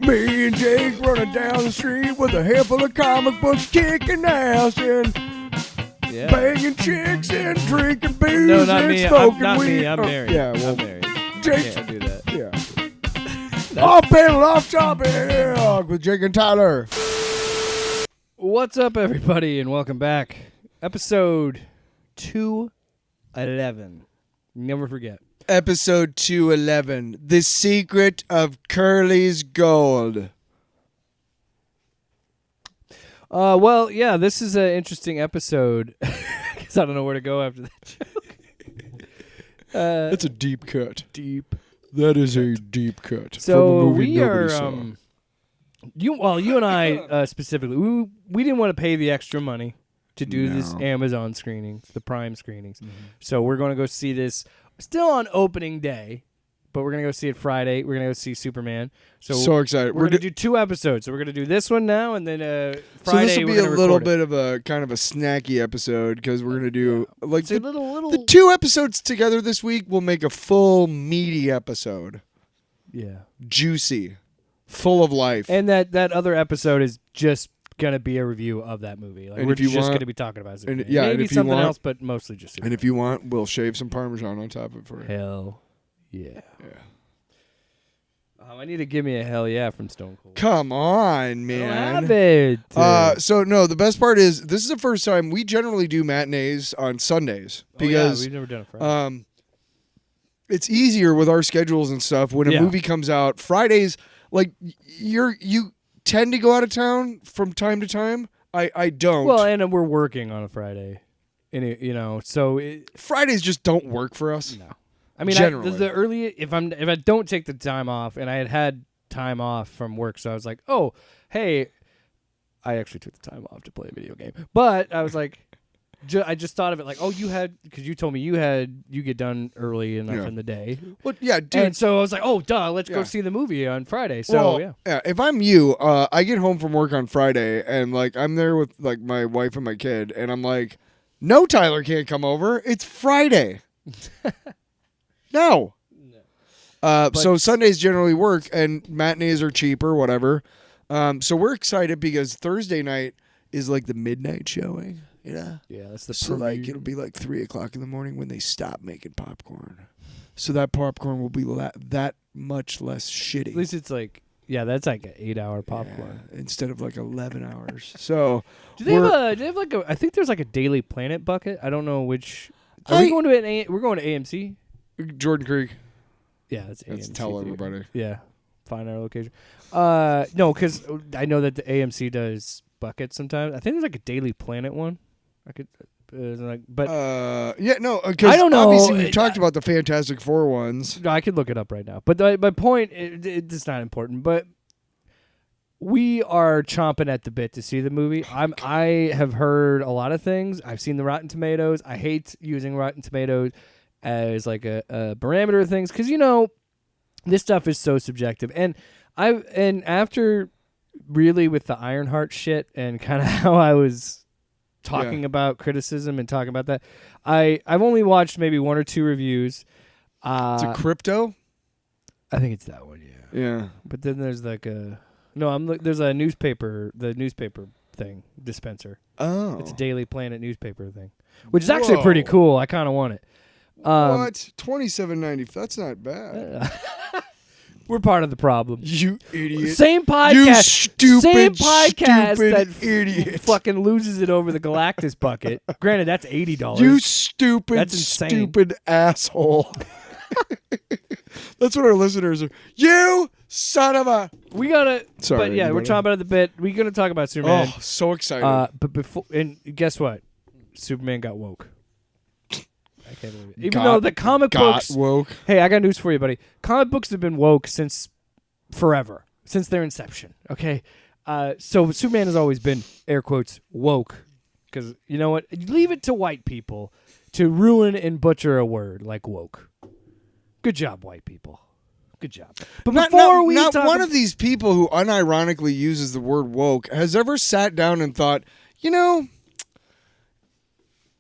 Me and Jake running down the street with a handful of comic books, kicking ass and banging chicks and drinking booze No, not and me. smoking weed. Me. I'm married. Yeah, well, I'm married. Jake. Can't do that. Yeah. Off panel, off topic with Jake and Tyler. What's up, everybody, and welcome back. Episode 211. Never forget. Episode 211. The Secret of Curly's Gold. Well, yeah, this is an interesting episode. Because I don't know where to go after that joke. That's a deep cut. Deep. That is a deep cut. So from a movie we nobody are, saw. you and I specifically, we didn't want to pay the extra money to do this Amazon screenings, the Prime screenings. Mm-hmm. So we're going to go see this still on opening day, but we're going to go see it Friday. We're going to go see Superman. So excited. We're going to do 2 episodes. So we're going to do this one now, and then Friday so this will be a little bit it. of a kind of a snacky episode because we're going to do like the 2 episodes together this week will make a full meaty episode. Yeah. Juicy. Full of life. And that other episode is just going to be a review of that movie. Like, and we're if you just want, going to be talking about Superman. And, yeah, maybe and if you something want, else, but mostly just Superman. And if you want, we'll shave some Parmesan on top of it for you. Hell yeah. Yeah. I need to give me a hell yeah from Stone Cold. Come on, man. I don't have it. So no, the best part is this is the first time we generally do matinees on Sundays because we've never done it Friday. It's easier with our schedules and stuff when a movie comes out. Fridays, like you tend to go out of town from time to time. I don't. Well, and we're working on a Friday, and so Fridays just don't work for us. No. I mean, the early if I don't take the time off, and I had time off from work, so I was like, oh, hey, I actually took the time off to play a video game, but I was like, I just thought of it like, oh, because you told me you get done early enough in the day. Well, yeah, dude. And so I was like, oh, duh, let's go see the movie on Friday. So yeah. If I'm you, I get home from work on Friday, and like I'm there with like my wife and my kid, and I'm like, no, Tyler can't come over. It's Friday. No. So Sundays generally work, and matinees are cheaper, whatever. So we're excited because Thursday night is like the midnight showing. Yeah, that's the so like it'll be like 3:00 in the morning when they stop making popcorn. So that popcorn will be that much less shitty. At least it's like that's like an 8-hour popcorn instead of like 11 hours. So do they have like I think there's like a Daily Planet bucket. I don't know which. We're going to AMC. Jordan Creek. Yeah, that's AMC. Let's tell everybody. Yeah, find our location. No, because I know that the AMC does buckets sometimes. I think there's like a Daily Planet one. I could, because I don't know. Obviously, we've talked about the Fantastic Four ones. No, I could look it up right now. But my point, it's not important. But we are chomping at the bit to see the movie. I have heard a lot of things. I've seen the Rotten Tomatoes. I hate using Rotten Tomatoes as like a parameter of things because this stuff is so subjective. And after really with the Ironheart shit and kind of how I was talking about criticism and talking about that, I've only watched maybe 1 or 2 reviews. It's a crypto? I think it's that one, yeah. Yeah. But then there's like there's a newspaper thing, dispenser. Oh. It's a Daily Planet newspaper thing, which is actually pretty cool. I kind of want it. What? $27.90. That's not bad. We're part of the problem. You idiot. Same podcast. You stupid that idiot. Fucking loses it over the Galactus bucket. Granted, that's $80. You stupid asshole. That's what our listeners are. You son of a. We gotta. Sorry. But yeah, we're talking about the bit. We're gonna talk about Superman. Oh, so excited. But before, and guess what? Superman got woke. I can't believe it. Even though the comic books woke. Hey, I got news for you, buddy. Comic books have been woke since forever, since their inception. Okay, so Superman has always been air quotes woke, because you know what? Leave it to white people to ruin and butcher a word like woke. Good job, white people. Good job. But not one of these people who unironically uses the word woke has ever sat down and thought,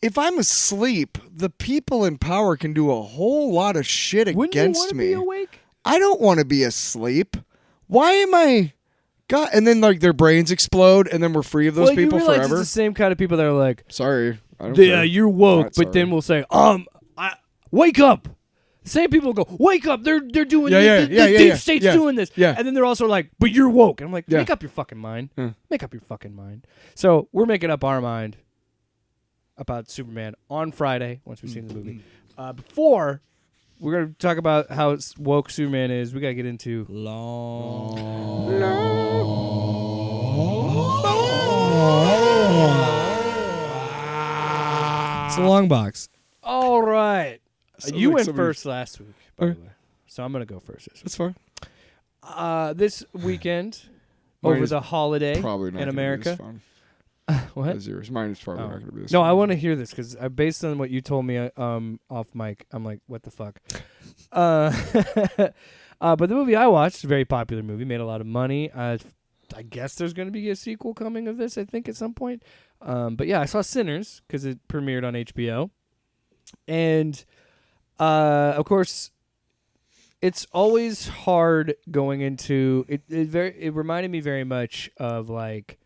if I'm asleep, the people in power can do a whole lot of shit against me. Wouldn't you want to be awake? I don't want to be asleep. why am I? God, and then like their brains explode, and then we're free of those people you realize forever. It's the same kind of people that are like, sorry, I don't yeah, care. you're woke, Not but sorry. then we'll say, wake up. The same people go, wake up. They're doing the deep state's doing this. Yeah. And then they're also like, but you're woke. And I'm like, make up your fucking mind. Make up your fucking mind. So we're making up our mind about Superman on Friday once we've seen the movie. Before we're going to talk about how woke Superman is, we got to get into It's a long box. All right. Sounds You like went somebody- first last week, by the way. So I'm going to go first this week. That's fine. This weekend, Mine over is the holiday Probably not in gonna be America. this fun What? as yours. Mine is probably Oh. not going to be this. No, fun. I want to hear this because based on what you told me off mic, I'm like, what the fuck? But the movie I watched is a very popular movie, made a lot of money. I guess there's going to be a sequel coming of this, I think, at some point. But yeah, I saw Sinners because it premiered on HBO. And, of course, it's always hard going into it. It reminded me very much of like,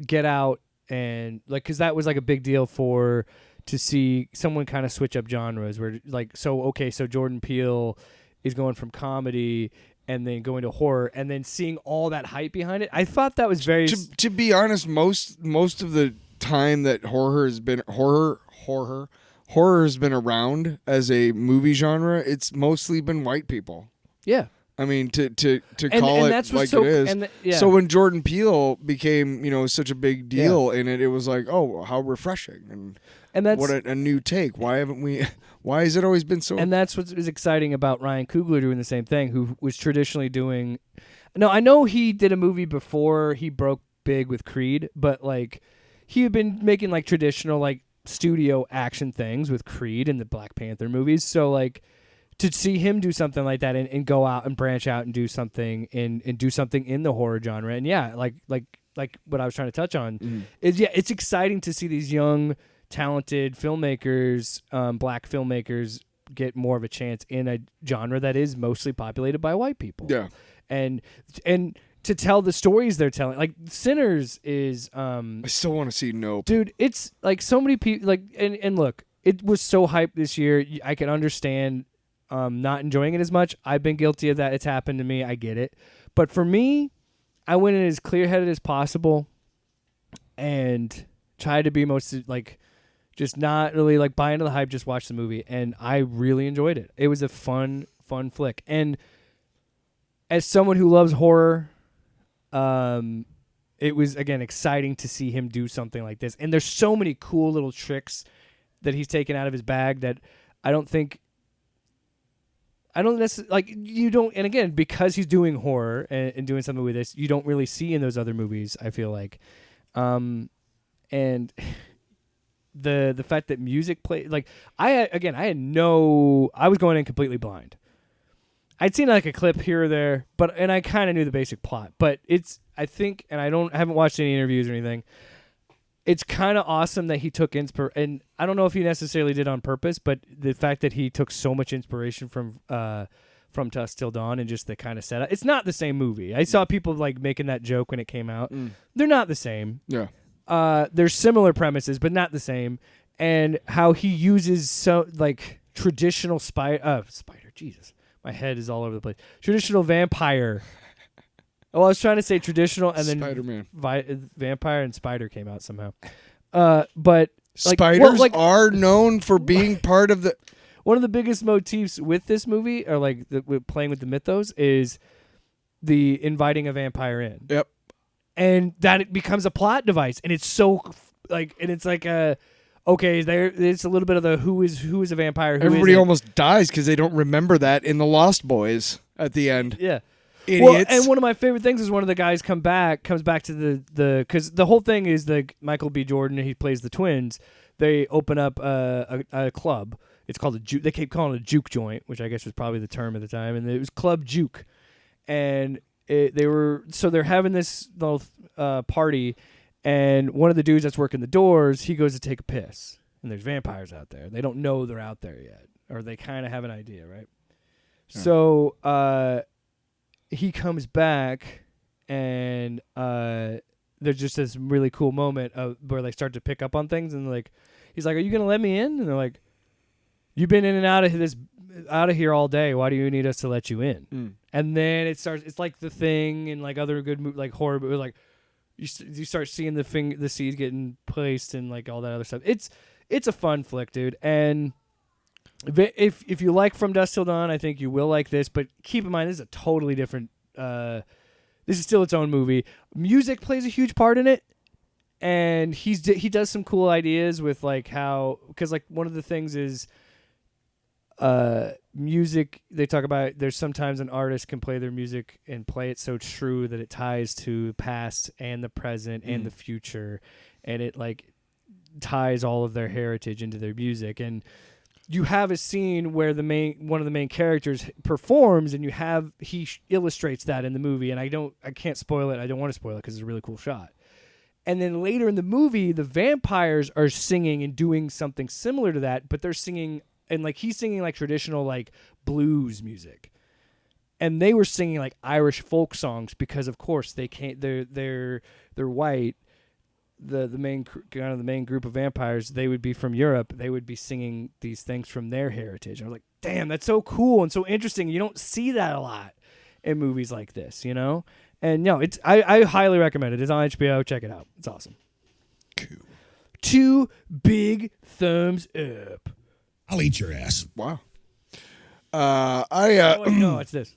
Get Out and like because that was like a big deal to see someone kind of switch up genres where like so Jordan Peele is going from comedy and then going to horror and then seeing all that hype behind it. I thought that was very To be honest, most of the time that horror has been around as a movie genre, it's mostly been white people. yeah. I mean, to And call that's it what's like so- it is. and yeah. So when Jordan Peele became, such a big deal in it, it was like, oh, how refreshing And that's what a new take. Why haven't we? Why has it always been so? And that's what is exciting about Ryan Coogler doing the same thing, who was traditionally doing. No, I know he did a movie before he broke big with Creed, but like he had been making like traditional like studio action things with Creed and the Black Panther movies. So like to see him do something like that and go out and branch out and do something and do something in the horror genre. And yeah, like what I was trying to touch on is it's exciting to see these young, talented filmmakers, black filmmakers, get more of a chance in a genre that is mostly populated by white people. Yeah. And to tell the stories they're telling, like Sinners is I still want to see Nope. dude, it's like so many people like and look, it was so hyped this year. I can understand not enjoying it as much. I've been guilty of that. It's happened to me. I get it. But for me, I went in as clear-headed as possible and tried to be most like just not really like buy into the hype, just watch the movie, and I really enjoyed it. It was a fun flick. And as someone who loves horror, it was again exciting to see him do something like this. And there's so many cool little tricks that he's taken out of his bag that I don't necessarily like you don't. And again, because he's doing horror and doing something with this, you don't really see in those other movies. I feel like, and the fact that music played, like I was going in completely blind. I'd seen like a clip here or there, and I kind of knew the basic plot. But I think, and I haven't watched any interviews or anything. It's kind of awesome that he took and I don't know if he necessarily did on purpose, but the fact that he took so much inspiration from Dusk Till Dawn and just the kind of setup. It's not the same movie. I saw people like making that joke when it came out. They're not the same. Yeah. There's similar premises, but not the same. And how he uses so like traditional spider. Jesus, my head is all over the place. Traditional vampire. Well, I was trying to say traditional, and then Spider-Man. Vampire and Spider came out somehow. But like, Spiders are known for being part of the. One of the biggest motifs with this movie, or like playing with the mythos, is the inviting a vampire in. Yep. And that it becomes a plot device, and it's so like, and it's like okay, it's a little bit of the who is a vampire. Everybody almost dies because they don't remember that in the Lost Boys at the end. Yeah. Idiots. Well, and one of my favorite things is one of the guys comes back to the because the whole thing is the Michael B. Jordan, he plays the twins. They open up a club. It's called a juke. They keep calling it a juke joint, which I guess was probably the term at the time, and it was Club Juke. And they're having this little party, and one of the dudes that's working the doors, he goes to take a piss, and there's vampires out there. They don't know they're out there yet, or they kind of have an idea, right? So he comes back, and there's just this really cool moment where they start to pick up on things, and like he's like, "Are you gonna let me in?" And they're like, "You've been in and out of here all day. Why do you need us to let you in?" And then it starts. It's like The Thing and like other good like horror, but like you start seeing the seeds getting placed and like all that other stuff. It's a fun flick, dude. And if you like From Dusk Till Dawn, I think you will like this. But keep in mind, this is a totally different. This is still its own movie. Music plays a huge part in it, and he does some cool ideas with like how, because like one of the things is. Music, they talk about there's sometimes an artist can play their music and play it so true that it ties to the past and the present and the future, and it like ties all of their heritage into their music. And you have a scene where one of the main characters performs, and he illustrates that in the movie, and I can't spoil it. I don't want to spoil it because it's a really cool shot. And then later in the movie, the vampires are singing and doing something similar to that, but they're singing. And like he's singing like traditional like blues music, and they were singing like Irish folk songs because of course they can't. They're white. The main kind of the main group of vampires, they would be from Europe. They would be singing these things from their heritage. And I was like, damn, that's so cool and so interesting. You don't see that a lot in movies like this, you know. And no, I highly recommend it. It's on HBO. Check it out. It's awesome. Cool. 2 big thumbs up. I'll eat your ass. Wow. No, it's this.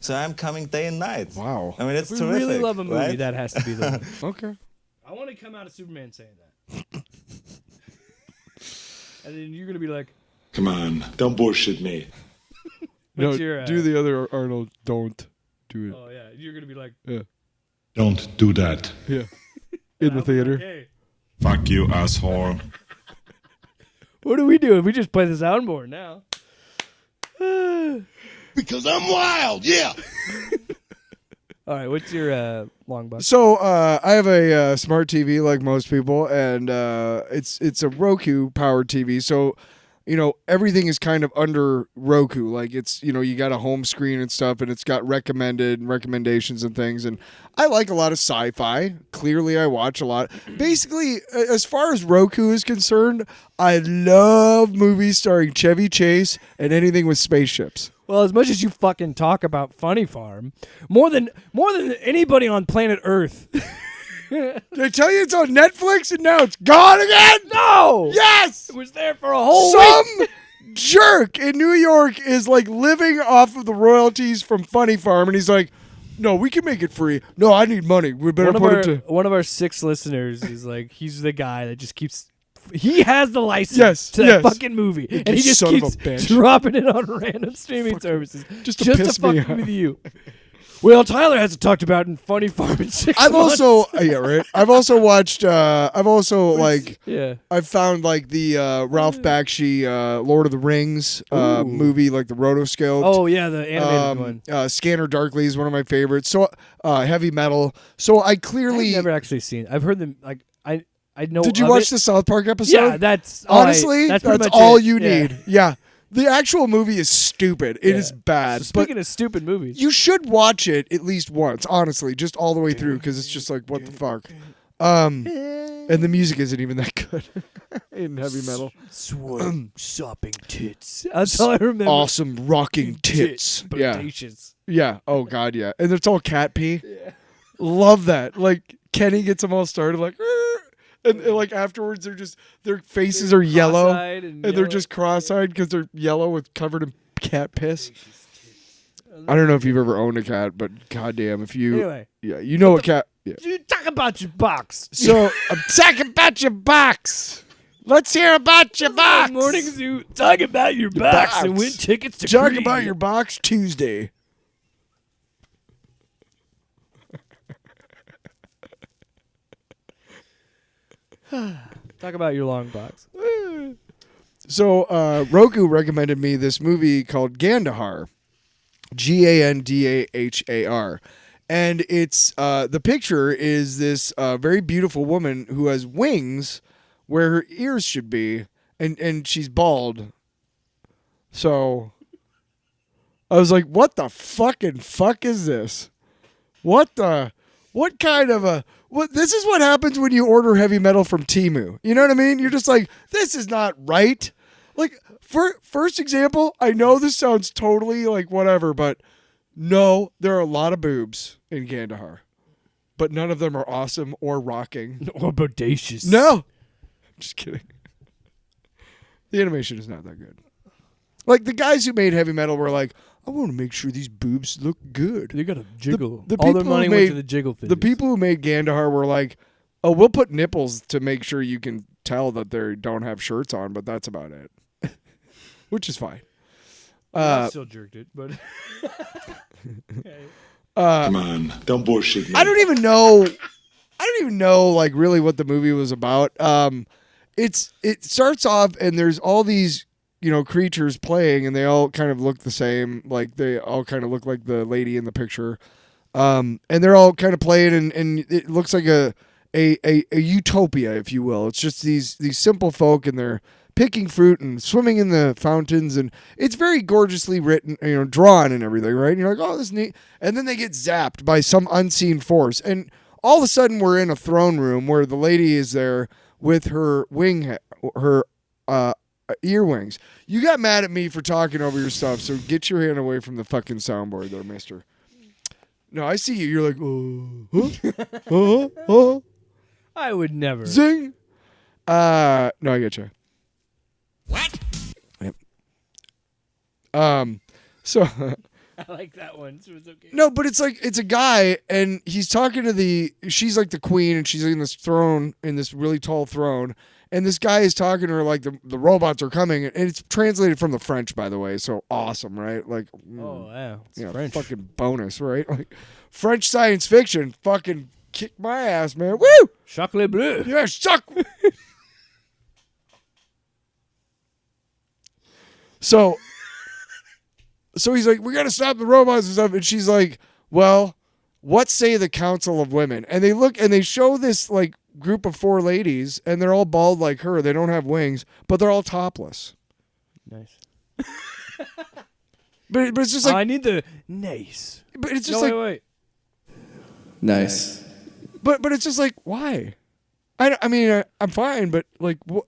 So I'm coming day and night. Wow. I mean, it's If we terrific. really love a movie, right? that has to be the one. Okay. I want to come out of Superman saying that. And then you're going to be like, Come on, don't bullshit me. No, what's your, do the other Arnold. Don't do it. oh, yeah. You're going to be like, Yeah. Don't do that. Yeah. In the theater. hey, Fuck you, asshole. what do we do if we just play the soundboard now? Because I'm wild, yeah. All right, what's your long box? So I have a smart TV like most people, and it's a Roku powered TV. So everything is kind of under Roku. Like it's you got a home screen and stuff, and it's got recommendations and things. And I like a lot of sci-fi. Clearly, I watch a lot. Basically, as far as Roku is concerned, I love movies starring Chevy Chase and anything with spaceships. Well, as much as you fucking talk about Funny Farm, more than anybody on planet Earth. Did I tell you it's on Netflix and now it's gone again? No! Yes! It was there for a whole Some week. jerk in New York is like living off of the royalties from Funny Farm, and he's like, no, we can make it free. No, I need money. We better One of our 6 listeners is like, he's the guy that just keeps... He has the license to that fucking movie, and he just son of a keeps bitch. dropping it on random streaming services just to piss me fuck off. with you. Well, Tyler hasn't talked about in Funny Farm in 6 I've months. also I've also watched I've found like the Ralph Bakshi Lord of the Rings movie, like the rotoscope. Oh yeah, the animated one. Scanner Darkly is one of my favorites. So Heavy Metal. So I clearly I've never actually seen. I've heard them like I know. Did you of watch it. the South Park episode? Yeah, that's honestly that's that's pretty much all it. you Yeah. need. Yeah. The actual movie is stupid. It is bad. So speaking of stupid movies, You should watch it at least once, honestly, just all the way through, because it's just like, what the fuck. And the music isn't even that good in Heavy Metal. sopping tits. That's all I remember. Awesome rocking tits. Yeah. Bodacious. Yeah. Oh god, yeah. And it's all cat pee. Yeah. Love that. Like Kenny gets them all started like, and like afterwards their faces are yellow, and they're just cross-eyed because they're yellow with covered in cat piss. I don't know if you've ever owned a cat, but goddamn, if you, Anyway. yeah, you know a cat. Yeah. You talk about your box. So I'm talking about your box. Let's hear about your box. Morning Zoo. Talk about your box and win tickets to Talk Creed. about your box Tuesday. Talk about your long box. So Roku recommended me this movie called Gandahar, Gandahar, and it's the picture is this very beautiful woman who has wings where her ears should be, and she's bald. So I was like, what the fucking fuck is this? What kind of this is what happens when you order heavy metal from Temu. You know what I mean? You're just like, this is not right. Like, first example, I know this sounds totally like whatever, but no, there are a lot of boobs in Kandahar. But none of them are awesome or rocking. Or bodacious. No. I'm just kidding. The animation is not that good. Like, the guys who made heavy metal were like, I want to make sure these boobs look good. They got to jiggle. The All their people who money went to the jiggle thing. The people who made Kandahar were like, oh, we'll put nipples to make sure you can tell that they don't have shirts on, but that's about it. Which is fine. I still jerked it, but... Come on, don't bullshit me. I don't even know like really what the movie was about. It starts off and there's all these, creatures playing and they all kind of look the same. Like they all kind of look like the lady in the picture. And they're all kind of playing and it looks like a utopia, if you will. It's just these simple folk and they're picking fruit and swimming in the fountains, and it's very gorgeously written, drawn and everything, right? And you're like, oh, this is neat. And then they get zapped by some unseen force, and all of a sudden we're in a throne room where the lady is there with her earwings. You got mad at me for talking over your stuff, so get your hand away from the fucking soundboard there, mister. No, I see you. You're like, I would never. Zing. No, I get you. What? Yep. So I like that one. So it's okay. no, but it's like it's a guy and he's talking to she's like the queen and she's in this throne, in this really tall throne, and this guy is talking to her like the robots are coming, and it's translated from the French, by the way. So awesome, right? Like, Oh yeah, it's French. French. Fucking bonus, right? Like French science fiction, fucking kick my ass, man. Woo! Chocolat bleu. Yeah, suck. So he's like, we got to stop the robots and stuff. And she's like, well, what say the Council of Women? And they look and they show this like group of 4 ladies and they're all bald like her. They don't have wings, but they're all topless. Nice. But it's just like, I need the nice. but it's just No, like, wait. Nice. but it's just like, why? I mean, I'm fine, but like, what?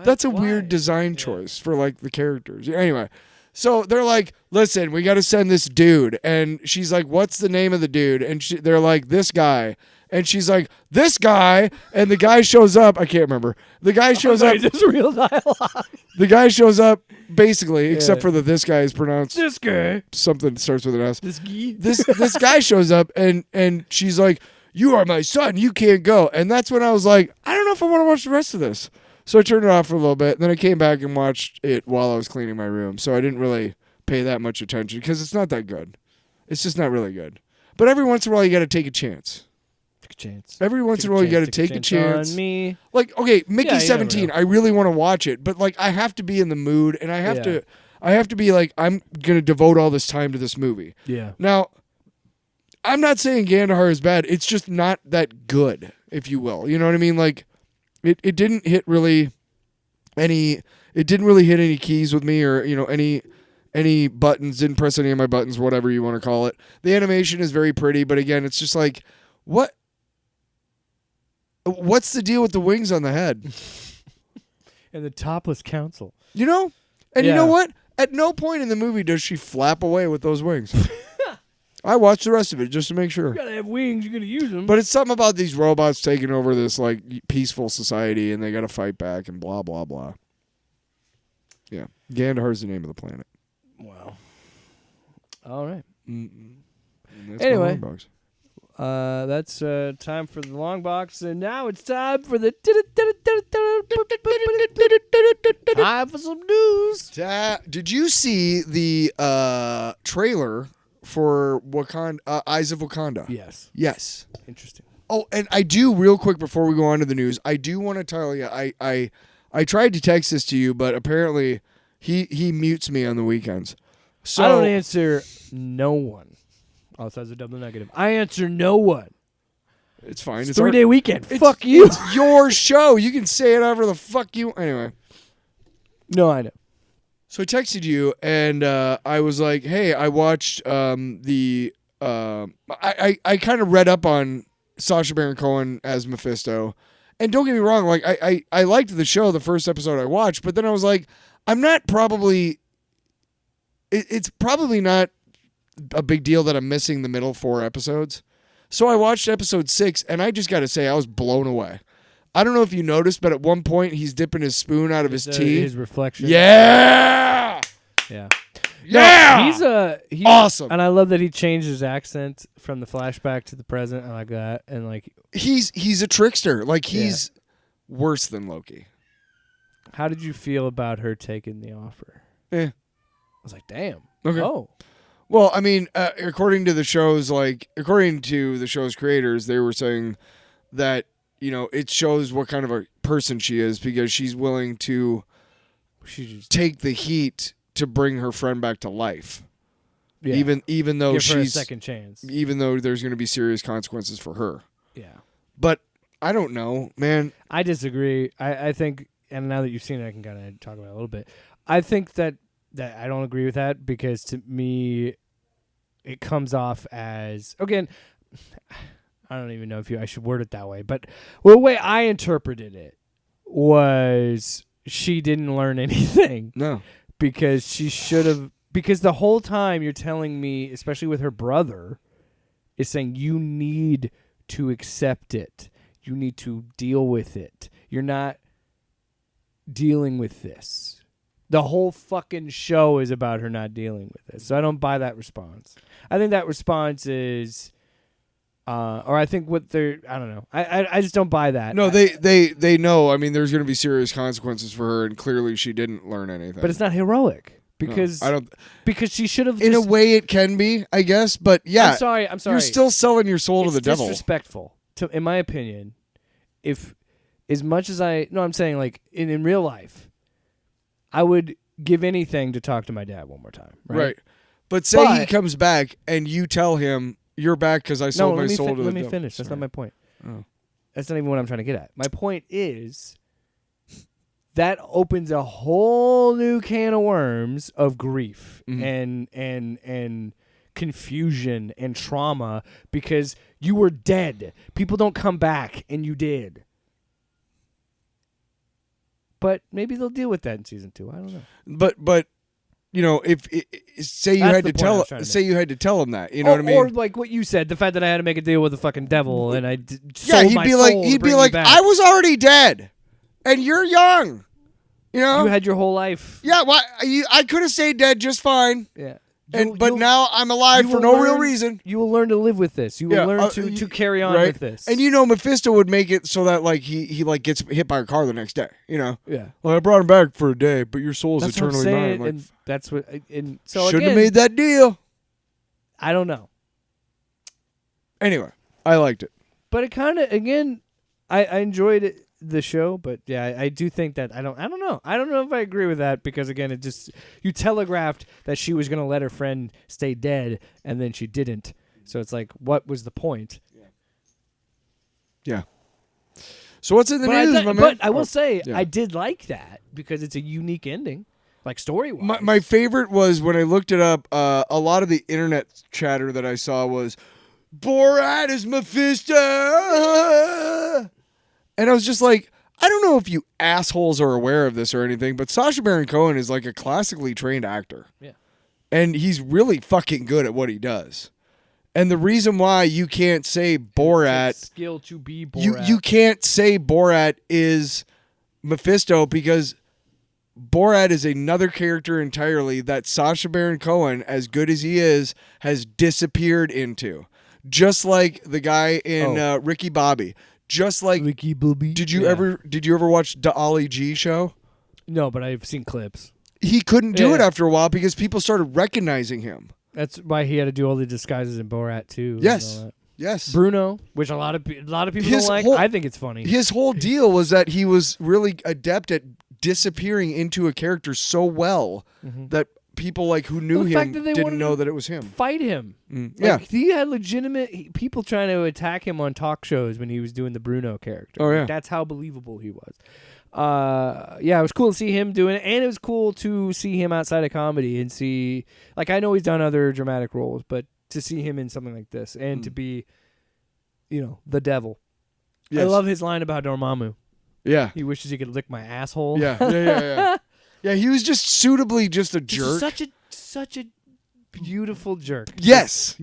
That's a weird design choice for like the characters. Anyway, so they're like, listen, we got to send this dude. And she's like, what's the name of the dude? And they're like, this guy. And she's like, this guy. And the guy shows up. I can't remember. The guy shows up. Is this real dialogue? The guy shows up basically, except for this guy is pronounced This guy. something that starts with an S. This guy. This guy shows up and she's like, you are my son. You can't go. And that's when I was like, I don't know if I want to watch the rest of this. So I turned it off for a little bit, and then I came back and watched it while I was cleaning my room. So I didn't really pay that much attention because it's not that good. It's just not really good. But every once in a while, you got to take a chance. Take a chance. Every once in a while, you got to take a chance. on me. Like, okay, Mickey Yeah, you never 17. know. I really want to watch it, but like, I have to be in the mood, and I have to be like, I'm gonna devote all this time to this movie. Yeah. Now, I'm not saying Kandahar is bad. It's just not that good, if you will. You know what I mean? Like, it didn't hit really any. It didn't really hit any keys with me, or any buttons. Didn't press any of my buttons, whatever you want to call it. The animation is very pretty, but again, it's just like, what? What's the deal with the wings on the head? And the topless council. You know? And you Yeah. know what? At no point in the movie does she flap away with those wings. I watched the rest of it just to make sure. You gotta have wings. You gotta use them. But it's something about these robots taking over this like peaceful society, and they got to fight back and blah blah blah. Yeah, Gandahar's the name of the planet. Wow. All right. And that's my Anyway. long box. That's time for the long box, and now it's time for the time for some news. Did you see the trailer for Wakanda, Eyes of Wakanda? Yes. Yes. Interesting. Oh, and I do, real quick before we go on to the news, I do want to tell you, I tried to text this to you, but apparently he mutes me on the weekends. So I don't answer no one. Outside the double negative. I answer no one. It's fine. It's our- 3-day weekend. it's- Fuck you. It's your show. You can say it however the fuck you. Anyway, No, I know. So I texted you, and I was like, "Hey, I watched the. I kind of read up on Sacha Baron Cohen as Mephisto, and don't get me wrong, like I liked the show the first episode I watched, but then I was like, I'm not probably. It's probably not a big deal that I'm missing the middle 4 episodes. So I watched episode 6, and I just got to say I was blown away. I don't know if you noticed, but at one point he's dipping his spoon out of his tea. His reflection. Yeah. Yeah. Yeah. No, he's awesome. And I love that he changed his accent from the flashback to the present. I like that. And like he's a trickster. Like he's worse than Loki. How did you feel about her taking the offer? I was like, damn. Okay. Oh. Well, I mean, according to the show's creators, they were saying that, you know, it shows what kind of a person she is because she's willing to take the heat to bring her friend back to life. Yeah. Even though give she's her a second chance. Even though there's going to be serious consequences for her. Yeah. But I don't know, man. I disagree. I think, and now that you've seen it, I can kind of talk about it a little bit. I think that I don't agree with that because to me, it comes off as, again, I don't even know if I should word it that way, but the way I interpreted it was she didn't learn anything. No. Because she should have, because the whole time you're telling me, especially with her brother, is saying you need to accept it. You need to deal with it. You're not dealing with this. The whole fucking show is about her not dealing with it. So I don't buy that response. I think that response is, or I think what they're, I don't know. I just don't buy that. No, they know. I mean, there's going to be serious consequences for her, and clearly she didn't learn anything. But it's not heroic because I don't. Because she should have. In a way, it can be, I guess. But yeah, I'm sorry. You're still selling your soul to the devil. It's disrespectful, in my opinion. If as much as I'm saying like in real life, I would give anything to talk to my dad one more time. Right. But say he comes back and you tell him you're back because I sold my soul to the devil. Let me finish. That's not my point. Oh. That's not even what I'm trying to get at. My point is that opens a whole new can of worms of grief and confusion and trauma because you were dead. People don't come back, and you did. But maybe they'll deal with that in season 2. I don't know. But you know, if say you had to tell him that, you know what I mean? Or like what you said, the fact that I had to make a deal with the fucking devil and he'd be like, I was already dead, and you're young. You know, you had your whole life. Yeah, I could have stayed dead just fine. Yeah. But now I'm alive for no real reason. You will learn to live with this. You will learn to carry on with this. And you know, Mephisto would make it so that like he like gets hit by a car the next day. You know. Yeah. Well, I brought him back for a day, but your soul's eternally mine. Like, and that's what. And so shouldn't have made that deal. I don't know. Anyway, I liked it. But it kind of I enjoyed it. The show, but yeah, I do think that I don't know. I don't know if I agree with that because again, it just you telegraphed that she was going to let her friend stay dead and then she didn't. So it's like, what was the point? Yeah. So what's in the news, my man? But I will say, I did like that because it's a unique ending, like story-wise. My favorite was when I looked it up. A lot of the internet chatter that I saw was Borat is Mephisto. And I was just like, I don't know if you assholes are aware of this or anything, but Sacha Baron Cohen is like a classically trained actor. Yeah. And he's really fucking good at what he does. And the reason why you can't say Borat... skill to be Borat. You can't say Borat is Mephisto because Borat is another character entirely that Sacha Baron Cohen, as good as he is, has disappeared into. Just like the guy in Ricky Bobby. Just like Ricky Bobby. Did you ever watch the Ollie G show? No, but I've seen clips. He couldn't do it after a while because people started recognizing him. That's why he had to do all the disguises in Borat too. Yes. Yes. Bruno, which a lot of people don't like. I think it's funny. His whole deal was that he was really adept at disappearing into a character so well that people like who knew him didn't know that it was him. Fight him. Yeah. He had legitimate people trying to attack him on talk shows when he was doing the Bruno character. Oh yeah. That's how believable he was. Yeah, it was cool to see him doing it, and it was cool to see him outside of comedy and see, like, I know he's done other dramatic roles, but to see him in something like this and to be, the devil. Yes. I love his line about Dormammu. Yeah. He wishes he could lick my asshole. Yeah. Yeah, he was just suitably just a jerk. Such a beautiful jerk. Yes.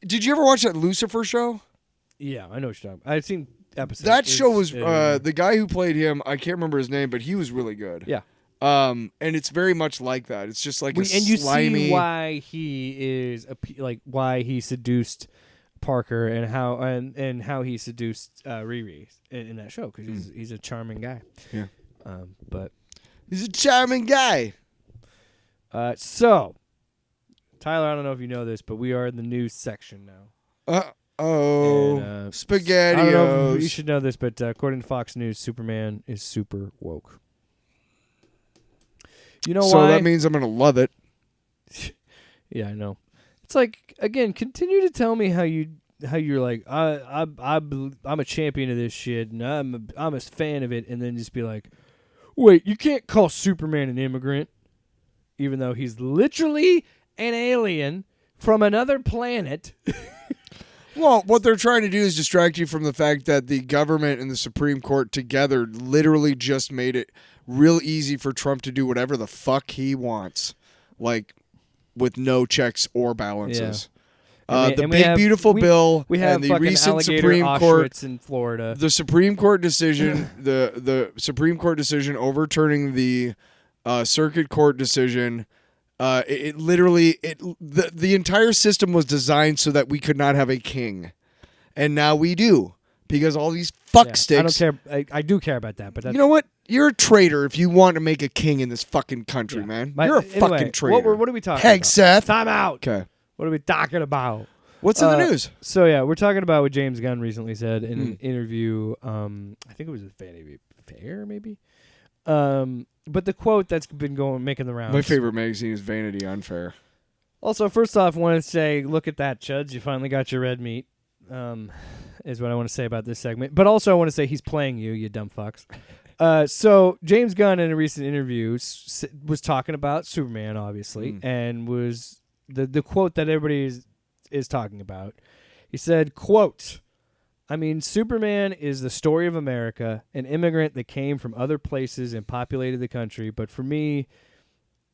Did you ever watch that Lucifer show? Yeah, I know what you're talking about. I've seen episodes. That show was the guy who played him. I can't remember his name, but he was really good. Yeah. And it's very much like that. It's just like a and you slimy. see why he is why he seduced Parker and how he seduced Riri in that show, because he's a charming guy. Yeah. But he's a charming guy. So, Tyler, I don't know if you know this, but we are in the news section now. SpaghettiOs. I don't know if you should know this, but according to Fox News, Superman is super woke. You know why? So that means I'm gonna love it. Yeah, I know. It's like, again, continue to tell me how you're like, I'm a champion of this shit and I'm a fan of it, and then just be like, wait, you can't call Superman an immigrant, even though he's literally an alien from another planet. Well, what they're trying to do is distract you from the fact that the government and the Supreme Court together literally just made it real easy for Trump to do whatever the fuck he wants, like with no checks or balances. Yeah. The big beautiful bill we have and the fucking recent alligator Supreme Court Auschwitz in Florida. The Supreme Court decision, the Supreme Court decision overturning the Circuit Court decision. The entire system was designed so that we could not have a king, and now we do, because all these fucksticks. I don't care. I do care about that, but that's, you know what? You're a traitor if you want to make a king in this fucking country, man. You're a fucking traitor. What are we talking Hey, about? Seth. Time out. Okay. What are we talking about? What's in the news? So yeah, we're talking about what James Gunn recently said in an interview. I think it was a Vanity Fair, maybe. But the quote that's been making the rounds. My favorite magazine is Vanity Unfair. Also, first off, I want to say, look at that, Chuds. You finally got your red meat, is what I want to say about this segment. But also, I want to say he's playing you dumb fucks. So James Gunn, in a recent interview, was talking about Superman, obviously, and was the quote that everybody is talking about. He said, quote, I mean, Superman is the story of America, an immigrant that came from other places and populated the country. But for me,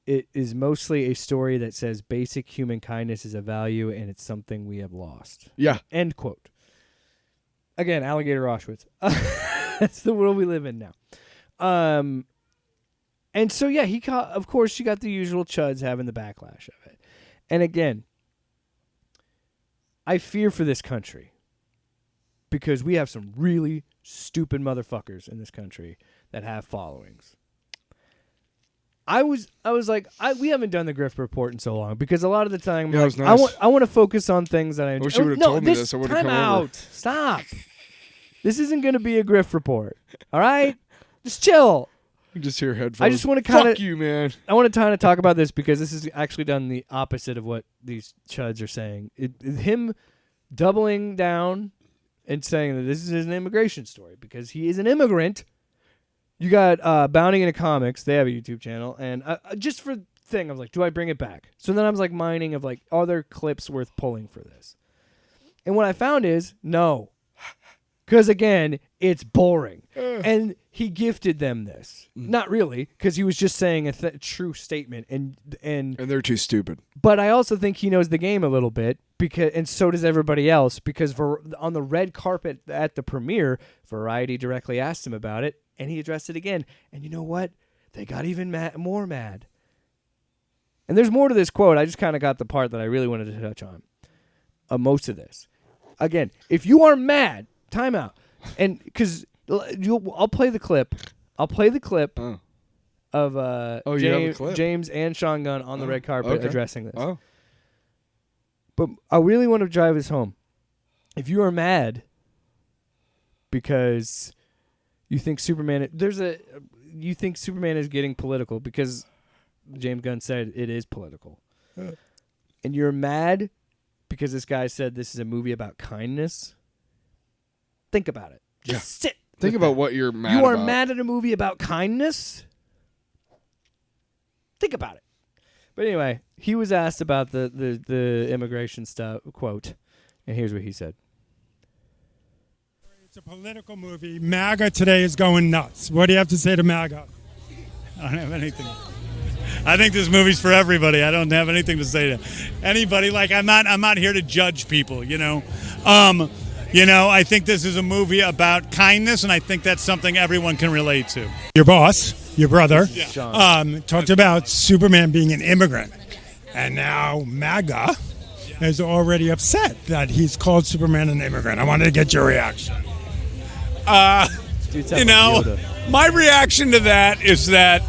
it is mostly a story that says basic human kindness is a value and it's something we have lost. Yeah. End quote. Again, alligator Auschwitz. That's the world we live in now. And so, yeah, of course, you got the usual chuds having the backlash of it. And again, I fear for this country, because we have some really stupid motherfuckers in this country that have followings. I was like, we haven't done the Griff Report in so long, because a lot of the time, yeah, like, nice. I want to focus on things that I enjoy. I wish you would have told me this. I would have come out. over. Stop. This isn't going to be a Griff Report. All right? Just chill. You just hear headphones. I just want to kind of... Fuck you, man. I want to kind of talk about this, because this is actually done the opposite of what these chuds are saying. Him doubling down and saying that this is an immigration story, because he is an immigrant. You got Bounding into Comics. They have a YouTube channel. And just for thing, I was like, do I bring it back? So then I was like mining of like, are there clips worth pulling for this? And what I found is, no. Because again, it's boring. And he gifted them this. Not really, because he was just saying a true statement. And they're too stupid. But I also think he knows the game a little bit, and so does everybody else, because on the red carpet at the premiere, Variety directly asked him about it, and he addressed it again. And you know what? They got even more mad. And there's more to this quote. I just kind of got the part that I really wanted to touch on. Most of this. Again, if you are mad, time out. And because I'll play the clip. Of James and Sean Gunn on the red carpet addressing this. Oh. But I really want to drive this home. If you are mad because you think Superman is getting political, because James Gunn said it is political, and you're mad because this guy said this is a movie about kindness, think about it. Just sit. Think about what you're mad You are about. mad at a movie about kindness? Think about it. But anyway, he was asked about the immigration stuff, quote, and here's what he said. It's a political movie. MAGA today is going nuts. What do you have to say to MAGA? I don't have anything. I think this movie's for everybody. I don't have anything to say to anybody. Like I'm not here to judge people, you know. I think this is a movie about kindness, and I think that's something everyone can relate to. Your boss, your brother, talked about Superman being an immigrant, and now MAGA is already upset that he's called Superman an immigrant. I wanted to get your reaction. My reaction to that is that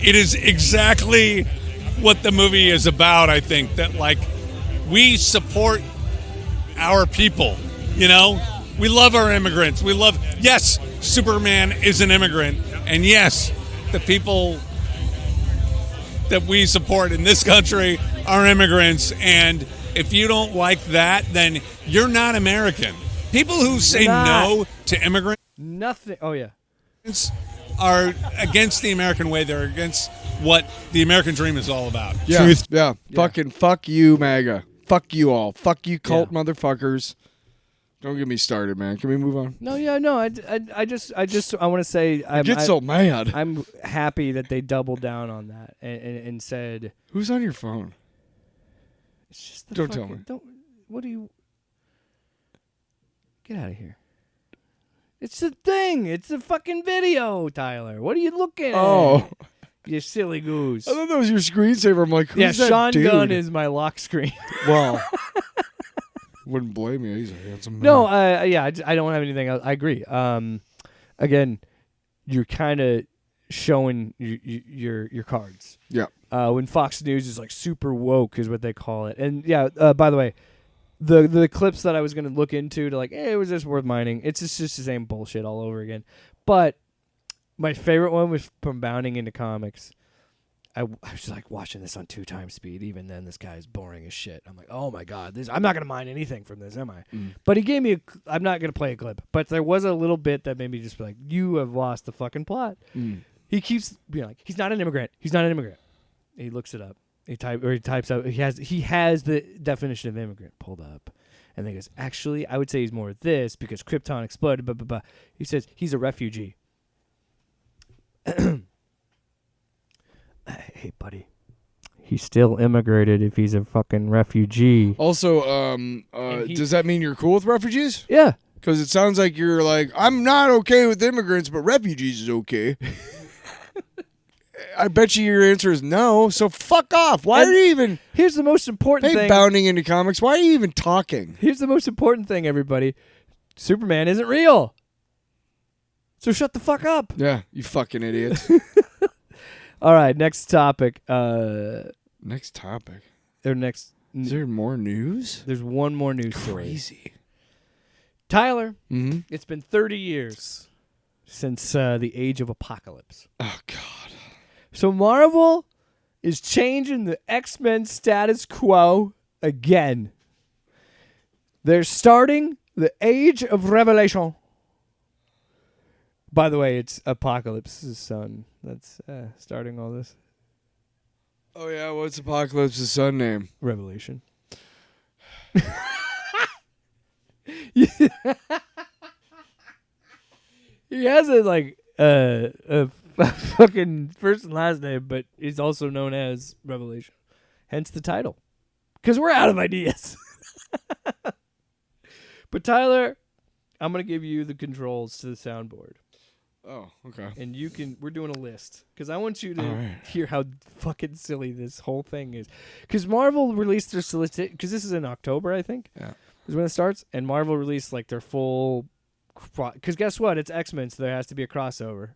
it is exactly what the movie is about. I think that we support our people. We love our immigrants. Yes, Superman is an immigrant, and yes, the people that we support in this country are immigrants. And if you don't like that, then you're not American. People who say no to immigrants. Nothing. Oh, yeah. Are against the American way. They're against what the American dream is all about. Yeah, Truth. yeah. Fucking fuck you, MAGA. Fuck you all. Fuck you, cult motherfuckers. Don't get me started, man. Can we move on? No. I just want to say I get so mad. I'm happy that they doubled down on that and said, Who's on your phone? it's just the Don't tell me. What do you? Get out of here. It's the thing. It's the fucking video, Tyler. What are you looking at? Oh. You silly goose. I thought that was your screensaver. I'm like, who's that Sean dude? Gunn is my lock screen. Well, wouldn't blame you. He's a handsome man. No, I don't have anything else. I agree. Again, you're kind of showing your cards. Yeah. When Fox News is like super woke is what they call it. And yeah, by the way, the clips that I was going to look into to it was just worth mining. It's just the same bullshit all over again. But my favorite one was from Bounding into Comics. I was like watching this on 2x speed. Even then, this guy is boring as shit. I'm like, oh my God, I'm not going to mine anything from this, am I? But he gave me I'm not going to play a clip. But there was a little bit that made me just be like, you have lost the fucking plot. He keeps being like, he's not an immigrant. He's not an immigrant. He looks it up. He types out. He has the definition of immigrant pulled up, and then he goes, actually, I would say he's more this because Krypton exploded. Blah blah blah. He says he's a refugee. Hey, buddy, he's still immigrated if he's a fucking refugee. Also, does that mean you're cool with refugees? Yeah, because it sounds like you're like, I'm not okay with immigrants, but refugees is okay. I bet you your answer is no, so fuck off. Why are you even... Here's the most important thing. Bounding into Comics. Why are you even talking? Here's the most important thing, everybody. Superman isn't real. So shut the fuck up. Yeah, you fucking idiots. All right, next topic. Next topic? Is there more news? There's one more news story. Crazy. Tyler, it's been 30 years since the Age of Apocalypse. Oh, God. So Marvel is changing the X-Men status quo again. They're starting the Age of Revelation. By the way, it's Apocalypse's son that's starting all this. Oh, yeah, what's Apocalypse's son name? Revelation. He has a fucking first and last name, but he's also known as Revelation. Hence the title. Because we're out of ideas. But Tyler, I'm going to give you the controls to the soundboard. Oh, okay. And we're doing a list. Because I want you to hear how fucking silly this whole thing is. Because Marvel released their solicit, because this is in October, I think. Yeah. Is when it starts. And Marvel released their full, because guess what? It's X-Men, so there has to be a crossover.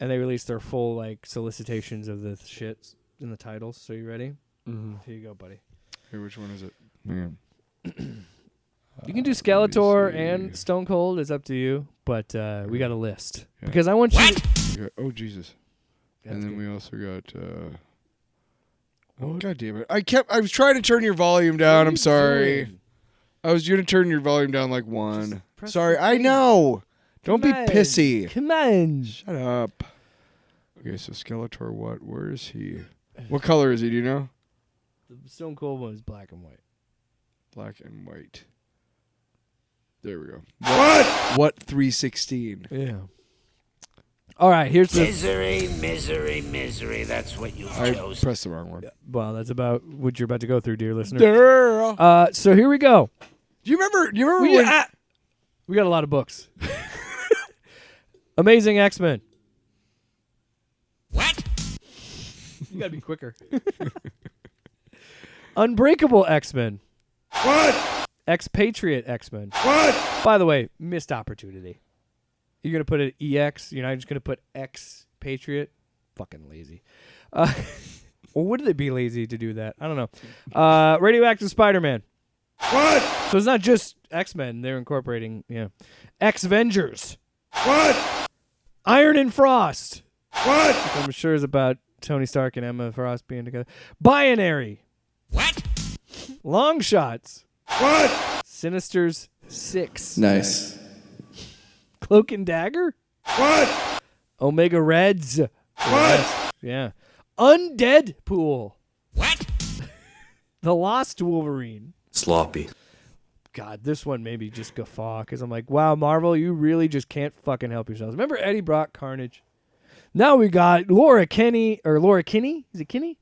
And they released their full solicitations of the shit in the titles. So you ready? Mm-hmm. Here you go, buddy. Here, which one is it? Man. You can do Skeletor and Stone Cold. It's up to you. But we got a list. Yeah. Because I want you to... Oh, Jesus. That's and then good. we also got... Oh, God damn it. I was trying to turn your volume down. I'm sorry. Doing? I was going to turn your volume down 1. Press Sorry. the I thing. know. Don't be pissy. Come on. Shut up. Okay, so Skeletor, what? Where is he? What color is he? Do you know? The Stone Cold one is black and white. Black and white. There we go. What 316? Yeah. All right, here's the... Misery. That's what you I chose. pressed the wrong one. Well, that's about what you're about to go through, dear listener. So here we go. Do you remember We when... got a lot of books. Amazing X-Men. What? You gotta be quicker. Unbreakable X-Men. What? Expatriate X-Men. What? By the way, missed opportunity. You're going to put it EX? You're not just going to put Expatriate? Fucking lazy. Or would they be lazy to do that? I don't know. Radioactive Spider-Man. What? So it's not just X-Men. They're incorporating, X-Vengers. What? Iron and Frost. What? Which I'm sure is about Tony Stark and Emma Frost being together. Binary. What? Long Shots. What? Sinisters 6. Nice. Cloak and Dagger. What? Omega Reds. What? Yeah. Undead Pool. What? The Lost Wolverine. Sloppy. God, this one made me just guffaw because I'm like, wow, Marvel, you really just can't fucking help yourselves. Remember Eddie Brock Carnage? Now we got Laura Kinney. Is it Kinney?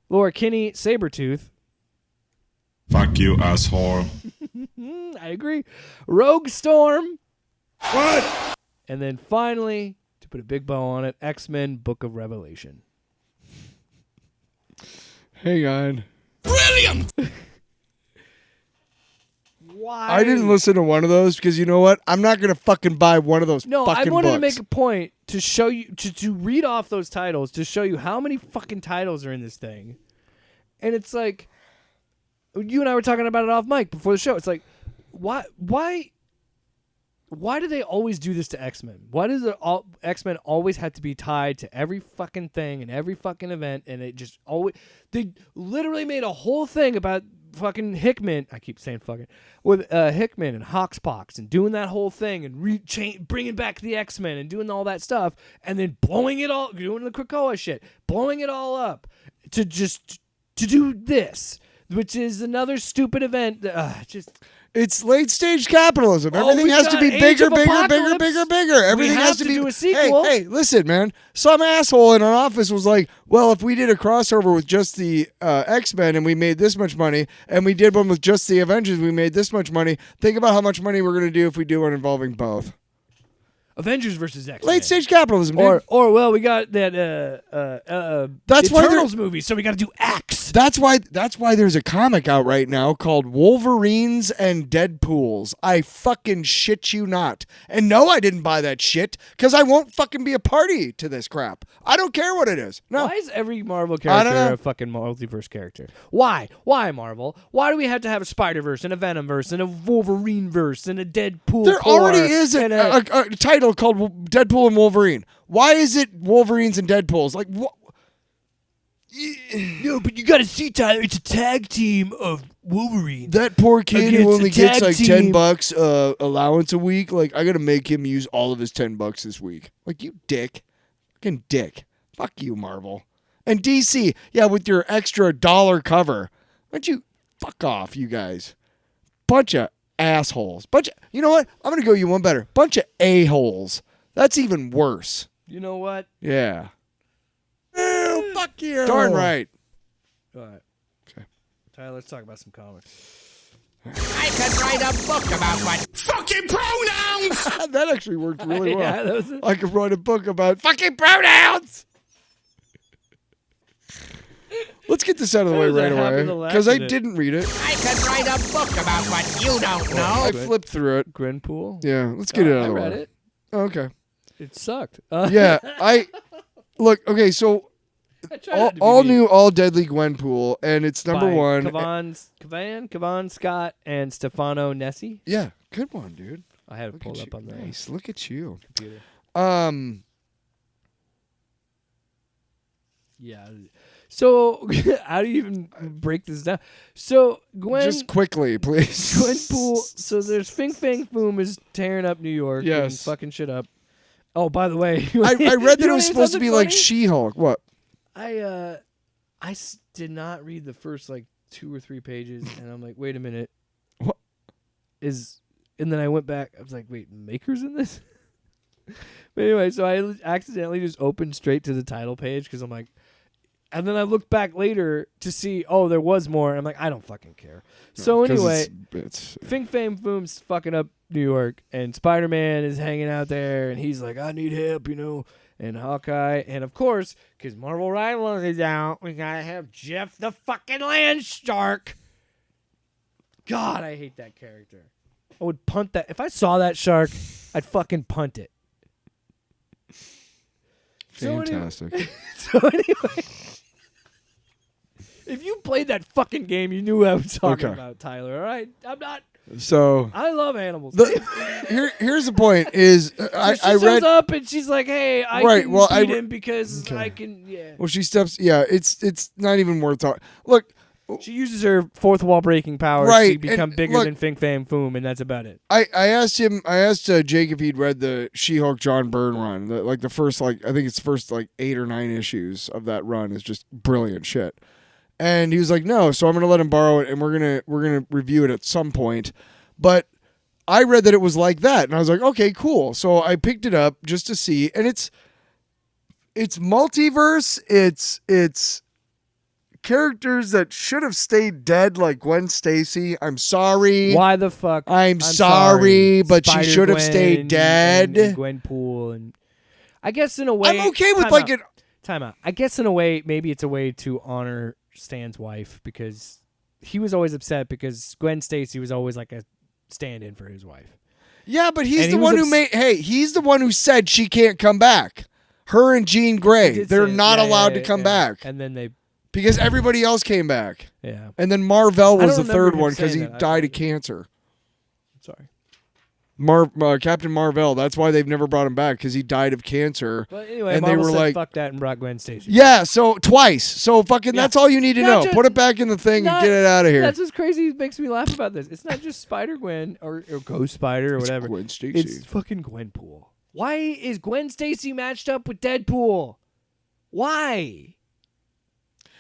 Laura Kinney, Sabretooth. Fuck you, asshole. I agree. Rogue Storm. What? And then finally, to put a big bow on it, X-Men Book of Revelation. Hang on. Brilliant! Why? I didn't listen to one of those because you know what? I'm not going to fucking buy one of those No, fucking I wanted to books. make a point to show you, to read off those titles, to show you how many fucking titles are in this thing. And it's like, you and I were talking about it off mic before the show. It's like, why do they always do this to X-Men? Why does X-Men always have to be tied to every fucking thing and every fucking event? And it just always, they literally made a whole thing about fucking Hickman. I keep saying fucking with Hickman and Hoxpox and doing that whole thing and bringing back the X-Men and doing all that stuff and then blowing it all, doing the Krakoa shit, blowing it all up to do this, which is another stupid event. It's late stage capitalism. Everything we has to got be Age bigger, of bigger, bigger, Apocalypse. bigger, bigger. Everything have has to be. do a sequel. Hey, listen, man. Some asshole in an office was like, "Well, if we did a crossover with just the X-Men and we made this much money, and we did one with just the Avengers, we made this much money. Think about how much money we're going to do if we do one involving both." Avengers versus X-Men. Late stage capitalism, dude. Or well, we got that That's why Eternals movie, so we got to do X. That's why there's a comic out right now called Wolverines and Deadpools. I fucking shit you not. And no, I didn't buy that shit because I won't fucking be a party to this crap. I don't care what it is. No. Why is every Marvel I don't character know. a fucking multiverse character? Why? Why Marvel? Why do we have to have a Spider-Verse and a Venom-verse and a Wolverine-verse and a Deadpool? There already is and a title called Deadpool and Wolverine. Why is it Wolverines and Deadpools? Like what? No, but you got to see, Tyler. It's a tag team of Wolverine. That poor kid who Against only a gets tag like team. $10 allowance a week. Like I gotta make him use all of his $10 this week. Like you dick, fucking dick. Fuck you, Marvel and DC. Yeah, with your extra dollar cover. Why don't you fuck off, you guys? Bunch of assholes. You know what? I'm gonna go you one better. Bunch of a-holes. That's even worse. You know what? Yeah. Ew, fuck you. Darn right. All right. Okay. Tyler, let's talk about some comics. I could write a book about what Fucking pronouns! That actually worked really well. Yeah, that was it. I could write a book about fucking pronouns. Let's get this out of the way That was right a happy away little because I accident. didn't read it. I could write a book about what you don't know. I flipped through it. Gwenpool. Yeah, let's get it out I of the way. read it. Okay. It sucked. Yeah, look. Okay, so I tried not to be all mean. new, all deadly Gwenpool, and it's number By one. Cavan, Scott, and Stefano Nesi. Yeah, good one, dude. I had it Look pulled at up you. on the Nice. Look at you. computer. Um. Yeah. So how do you even break this down? So Gwen, Just quickly, please. Gwenpool. So there's Fing Fang Foom is tearing up New York and Yes. fucking shit up. Oh, by the way, I read that you it was know supposed to something be like funny? She-Hulk. What? Did not read the first like 2 or 3 pages, and I'm like, wait a minute, What? And then I went back. I was like, wait, Maker's in this? But anyway, so I accidentally just opened straight to the title page because I'm like, and then I looked back later to see, oh, there was more. And I'm like, I don't fucking care. So 'Cause anyway, it's Fing Fang Foom's fucking up New York, and Spider-Man is hanging out there, and he's like, I need help, you know. And Hawkeye, and of course, because Marvel Rivals is out, we gotta have Jeff the fucking Landshark. God, I hate that character. I would punt that. If I saw that shark, I'd fucking punt it. fantastic. So anyway, if you played that fucking game, you knew what I was talking Okay. about, Tyler. All right, I'm not. So I love animals. here's the point: is I She read. shows up and she's like, "Hey, I Right, can well, beat I- him because Okay. I can." Yeah. Well, she steps. Yeah, it's not even worth talking. Look, She uses her fourth wall breaking powers Right, to and become bigger look- than Fing Fang Foom, and that's about it. I asked Jake if he'd read the She-Hulk John Byrne run. The first I think it's first 8 or 9 issues of that run is just brilliant shit. And he was like, no, so I'm gonna let him borrow it, and we're gonna review it at some point. But I read that it was like that, and I was like, okay, cool. So I picked it up just to see, and it's multiverse. It's characters that should have stayed dead, like Gwen Stacy. I'm sorry. Why the fuck? I'm sorry, but she should have Spider-Gwen stayed dead. And Gwenpool, and I guess in a way, I'm okay with time out. an. Time out. I guess in a way, maybe it's a way to honor Stan's wife because he was always upset because Gwen Stacy was always like a stand-in for his wife. Yeah, but he's And the he one was who made. Hey, he's the one who said she can't come back. Her and Jean He Grey, did they're say it. not Yeah, allowed yeah, to come yeah. back And then they, because everybody else came back. yeah. And then Marvel I was don't the remember third him one because saying he that. died of cancer. Sorry. Captain Marvel. That's why they've never brought him back because he died of cancer. But anyway, And they Marvel were said like- fuck that and brought Gwen Stacy. Yeah, so twice. So fucking Yeah. that's all you need to Not know. just- Put it back in the thing and Not- get it out of here. That's what's crazy. Makes me laugh about this. It's not just Spider-Gwen or Ghost Spider or whatever. Gwen Stacy. It's fucking Gwenpool. Why is Gwen Stacy matched up with Deadpool? Why?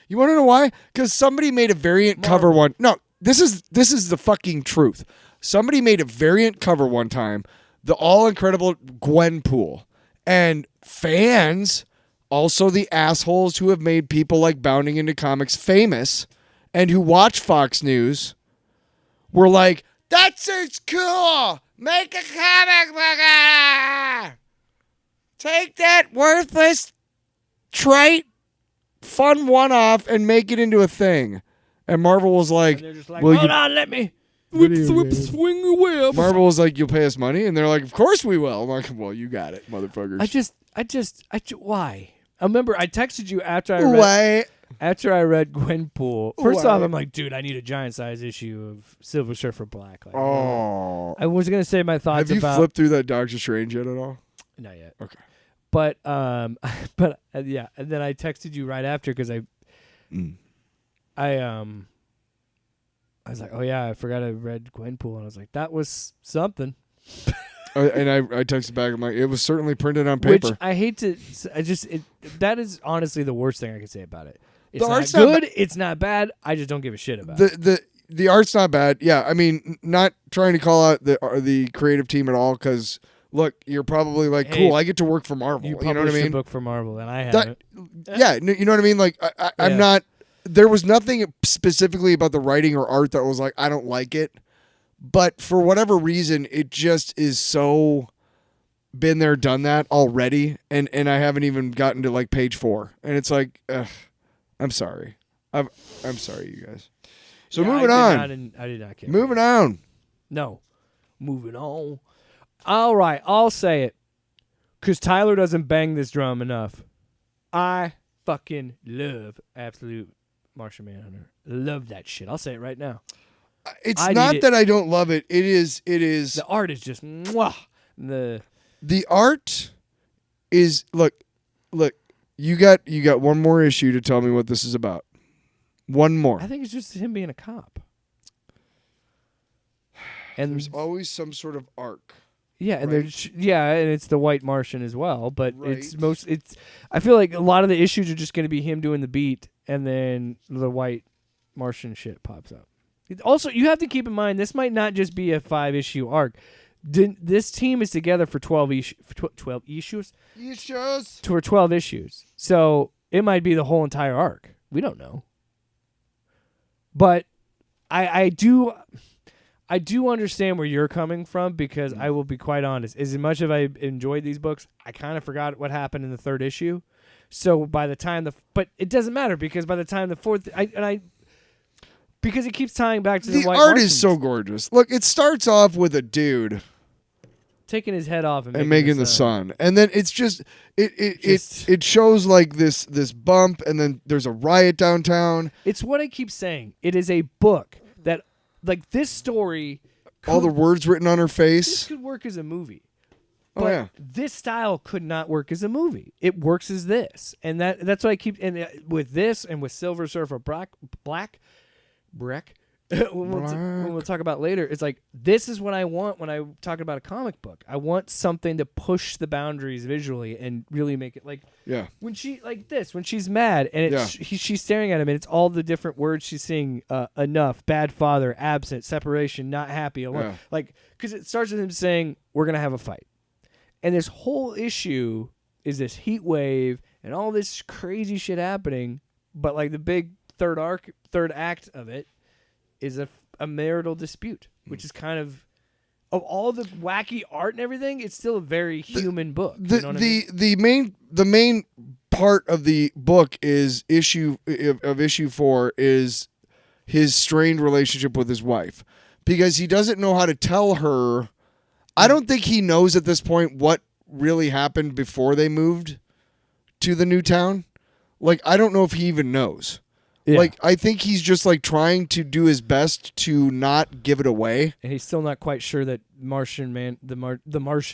You want to know why? Because somebody made a variant cover one. No, this is the fucking truth. Somebody made a variant cover one time, the all incredible Gwenpool, and fans, also the assholes who have made people like Bounding Into Comics famous, and who watch Fox News, were like, "That's just cool. Make a comic book. Take that worthless trite." Fun one-off and make it into a thing. And Marvel was like, They're just like, "Will hold you?" on, let me. Swing a web. Marvel was like, "You'll pay us money," and they're like, "Of course we will." I'm like, "Well, you got it, motherfuckers." Why? I remember I texted you after I read Gwenpool. First off, Why? I'm like, dude, I need a giant size issue of Silver Surfer Black. Like, Oh, I was gonna say my thoughts have you about flipped through that Doctor Strange yet at all? not yet. Okay. But yeah, and then I texted you right after because I was like, oh yeah, I forgot I read Gwenpool, and I was like, that was something. And I texted back. I'm like, it was certainly printed on paper. Which I hate to. That is honestly the worst thing I could say about it. It's The not art's not good. It's not bad. I just don't give a shit about it. the art's not bad. Yeah, I mean, not trying to call out the creative team at all because look, you're probably like, Hey, cool, I get to work for Marvel. You You know what I published mean? a book for Marvel, and I That- haven't. yeah, you know what I mean? Like, I'm Yeah. not. There was nothing specifically about the writing or art that was like, I don't like it. But for whatever reason, it just is so been there, done that already, and I haven't even gotten to like page 4, and it's like, I'm sorry, I'm sorry, you guys. So Yeah, moving on, I did not care. moving on. No, moving on. All right, I'll say it, because Tyler doesn't bang this drum enough. I fucking love Absolute Martian Manhunter. Love that shit. I'll say it right now. It's I not need it. that I don't love it. It is. The art is just mwah. The art is look. You got one more issue to tell me what this is about. One more. I think it's just him being a cop. And there's always some sort of arc. Yeah, and right? and it's the White Martian as well, but Right. it's I feel like a lot of the issues are just going to be him doing the beat, and then the White Martian shit pops up. Also, you have to keep in mind this might not just be a 5-issue arc. This team is together for 12 issues. For 12 issues. So it might be the whole entire arc. We don't know. But I do understand where you're coming from, because I will be quite honest. As much as I enjoyed these books, I kind of forgot what happened in the 3rd issue. So by the time but it doesn't matter, because by the time the 4th, because it keeps tying back to the White art Martians. is so gorgeous. Look, it starts off with a dude taking his head off and making the sun, and then it's just it shows like this bump, and then there's a riot downtown. It's what I keep saying. It is a book that, like, this story, all the words written on her this face. could work as a movie. Oh, But yeah. this style could not work as a movie. It works as this, and that's what I keep. And with this, and with Silver Surfer Black, we'll talk about later. It's like, this is what I want when I'm talking about a comic book. I want something to push the boundaries visually and really make it like. Yeah. When she's mad and she's staring at him, and it's all the different words she's seeing. Enough, bad father, absent, separation, not happy, alone. Yeah. Like, because it starts with him saying, "We're gonna have a fight." And this whole issue is this heat wave and all this crazy shit happening, but like the big third act of it is a marital dispute, which is kind of all the wacky art and everything. It's still a very human book. You know what I mean? The main part of the book is issue 4 is his strained relationship with his wife, because he doesn't know how to tell her. I don't think he knows at this point what really happened before they moved to the new town. Like, I don't know if he even knows. Yeah. Like, I think he's just like trying to do his best to not give it away. And he's still not quite sure that the Martian.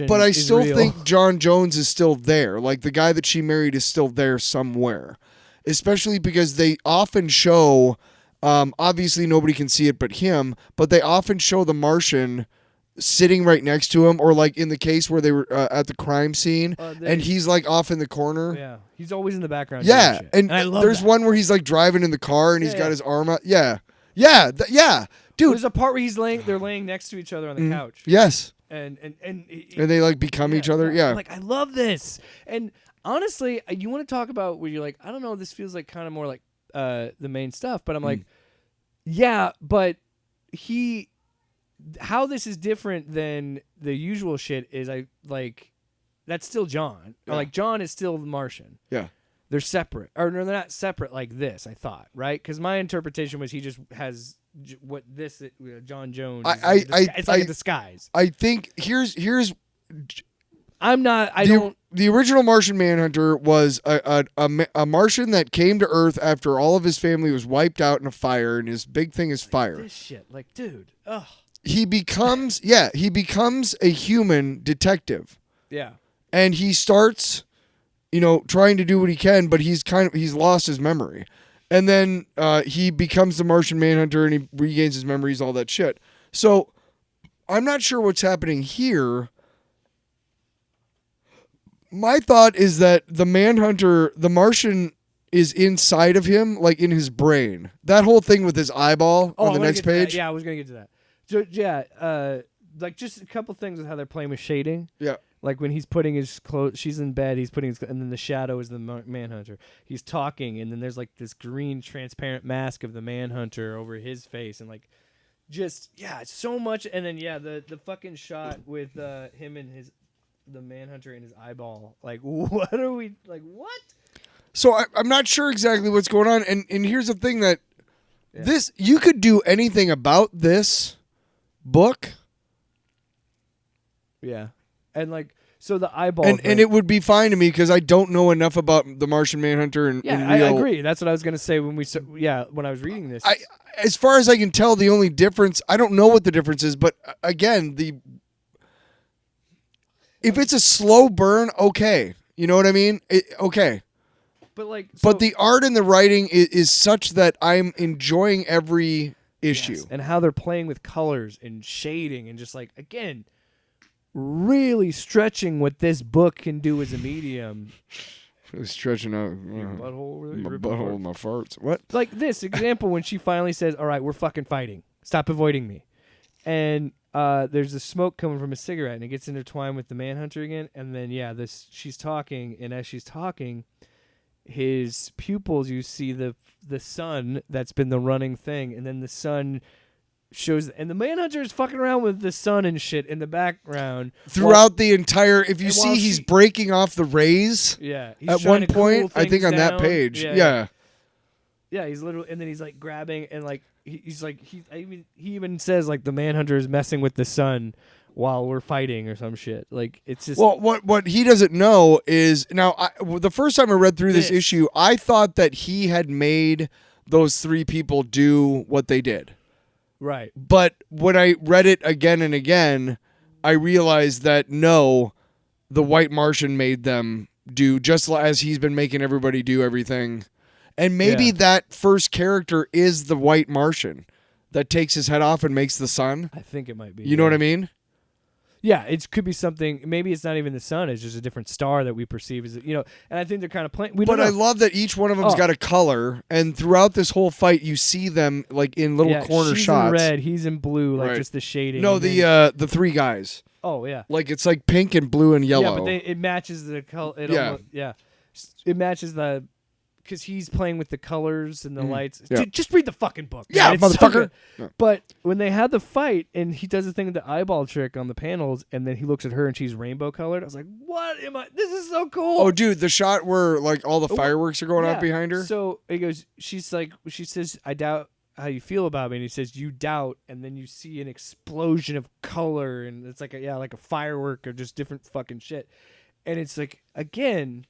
But I is still real. think John Jones is still there. Like, the guy that she married is still there somewhere. Especially because they often show, obviously nobody can see it but him, but they often show the Martian sitting right next to him, or like in the case where they were at the crime scene, and he's like off in the corner. Yeah, he's always in the background. Yeah, doing shit. and I love there's that. one where he's like driving in the car and he's got his arm out. Yeah, dude. There's a part where they're laying next to each other on the couch. Yes, and they like become each other. Yeah, I'm like, I love this. And honestly, you want to talk about where you're like, I don't know, this feels like kind of more like the main stuff, but I'm like, yeah, but how this is different than the usual shit is that's still John. Yeah. Or like, John is still the Martian. Yeah. They're separate. Or no, they're not separate like this, I thought, right? Because my interpretation was he just has what this John Jones. It's like a disguise. I think here's. I'm not. I don't. The original Martian Manhunter was a Martian that came to Earth after all of his family was wiped out in a fire, and his big thing is fire. This shit, like, dude, ugh. He becomes a human detective. Yeah. And he starts, trying to do what he can, but he's lost his memory. And then he becomes the Martian Manhunter, and he regains his memories, all that shit. So I'm not sure what's happening here. My thought is that the Manhunter, the Martian, is inside of him, like in his brain. That whole thing with his eyeball on the next page. Yeah, I was gonna get to that. So, yeah, like just a couple things with how they're playing with shading. Yeah. Like when he's putting his clothes, she's in bed, he's putting his, and then the shadow is the Manhunter. He's talking, and then there's like this green transparent mask of the Manhunter over his face, and like, just, yeah, so much. And then, yeah, the fucking shot with him and the Manhunter in his eyeball. Like, what are we, like, what? So I'm not sure exactly what's going on, and here's the thing that this, you could do anything about this book. Yeah. And like, so the eyeball and it would be fine to me because I don't know enough about the Martian Manhunter and I agree. That's what I was gonna say when when I was reading this. As far as I can tell, the only difference, I don't know what the difference is, but again, if it's a slow burn, okay, you know what I mean? Okay, But like, but the art and the writing is such that I'm enjoying every issue. Yes, and how they're playing with colors and shading and just like, again, really stretching what this book can do as a medium. Really stretching out Your butthole, really? my Your butthole, my farts. What? Like this example when she finally says, all right, we're fucking fighting. Stop avoiding me. And there's a smoke coming from a cigarette, and it gets intertwined with the Manhunter again. And then, she's talking, and as she's talking, his pupils, you see the sun that's been the running thing, and then the sun shows, and the Manhunter is fucking around with the sun and shit in the background throughout the entire. If you see, he's she, breaking off the rays. Yeah, he's at trying one to point, cool I think on things that down. page. Yeah, he's literally, and then he's like grabbing, and like he's like he even says like the Manhunter is messing with the sun while we're fighting or some shit. Like it's just what he doesn't know is now. The first time I read through this issue, I thought that he had made those three people do what they did. Right. But when I read it again and again, I realized that no, the White Martian made them do just as he's been making everybody do everything. And maybe that first character is the White Martian that takes his head off and makes the sun. I think it might be. You know what I mean? Yeah, it could be something. Maybe it's not even the sun. It's just a different star that we perceive as, And I think they're kind of playing. But I love that each one of them's got a color, and throughout this whole fight, you see them like in little corner she's shots. in red, he's in blue, like Right. just the shading. No, and then- the three guys. Oh yeah. Like it's like pink and blue and yellow. Yeah, but it matches the color. Yeah. It matches because he's playing with the colors and the lights. Yeah. Dude, just read the fucking book. Yeah, man. It's so motherfucker. good. Yeah. But when they had the fight and he does the thing with the eyeball trick on the panels, and then he looks at her and she's rainbow colored, I was like, "What am I? This is so cool." Oh, dude, the shot where like all the fireworks are going Yeah. off behind her. So he goes, she says, "I doubt how you feel about me," and he says, "You doubt," and then you see an explosion of color, and it's like like a firework or just different fucking shit, and it's like again.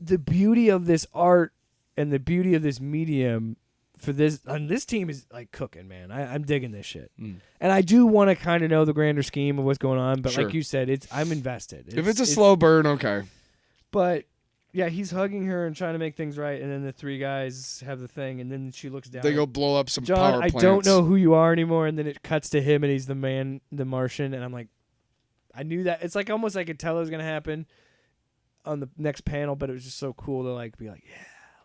The beauty of this art and the beauty of this medium for this on this team is like cooking, man. I'm digging this shit, and I do want to kind of know the grander scheme of what's going on. But Sure. like you said, I'm invested. If it's a slow burn, okay. But yeah, he's hugging her and trying to make things right, and then the three guys have the thing, and then she looks down. They go blow up some John, power I plants. don't know who you are anymore, and then it cuts to him, and he's the Martian, and I'm like, I knew that. It's like almost I could tell it was gonna happen on the next panel, but it was just so cool to like be like,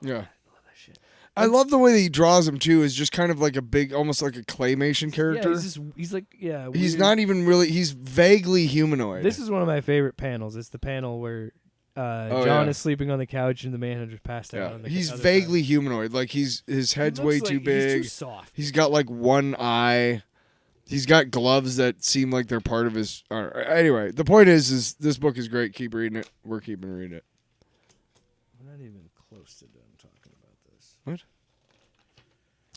Yeah. I love that shit. I love the way that he draws him too. Is just kind of like a big, almost like a claymation character. Yeah, he's like He's weird. not even really. He's vaguely humanoid. This is one of my favorite panels. It's the panel where John yeah. is sleeping on the couch and the Manhunter's passed out. Yeah, On the he's other vaguely humanoid. Like his head's He way looks too like big. He's too soft. He's got like one eye. He's got gloves that seem like they're part of his. Anyway, the point is this book is great. Keep reading it. We're keeping reading it. We're not even close to done talking about this. What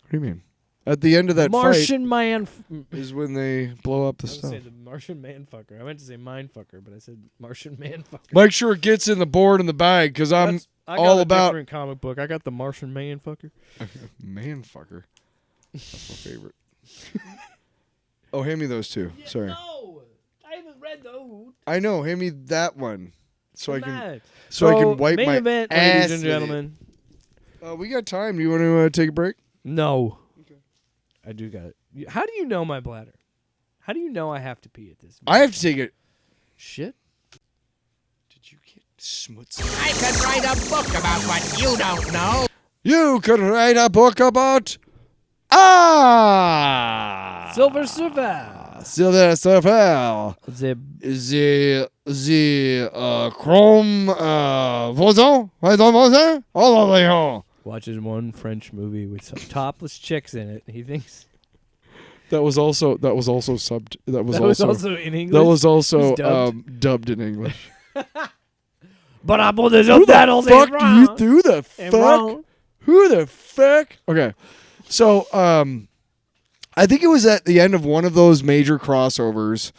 do you mean? At the end of that Martian man is when they blow up the I was stuff. say the Martian man fucker. I meant to say mind fucker, but I said Martian man fucker. Make sure it gets in the board in the bag because I got all a about different comic book. I got the Martian man fucker. man fucker. That's my favorite. Oh, hand me those two. Sorry. No, I haven't read those. I know. Hand me that one so I can Mad. so I can wipe main my event, ass ladies and with it. gentlemen. We got time. Do you want to take a break? No. Okay. I do got it. How do you know my bladder? How do you know I have to pee at this? I have to take it. Shit. Did you get smuts? I could write a book about what you don't know. You could write a book about Silver Surfer. Silver Surfer. The Chrome Voisin. All of them. watches one French movie with some topless chicks in it. He thinks That was also subbed. That was also in English. That was also It's dubbed. dubbed in English. But I put this Who subtitles the fuck in do wrong. you do the And fuck? wrong. Who the fuck? Okay, so I think it was at the end of one of those major crossovers,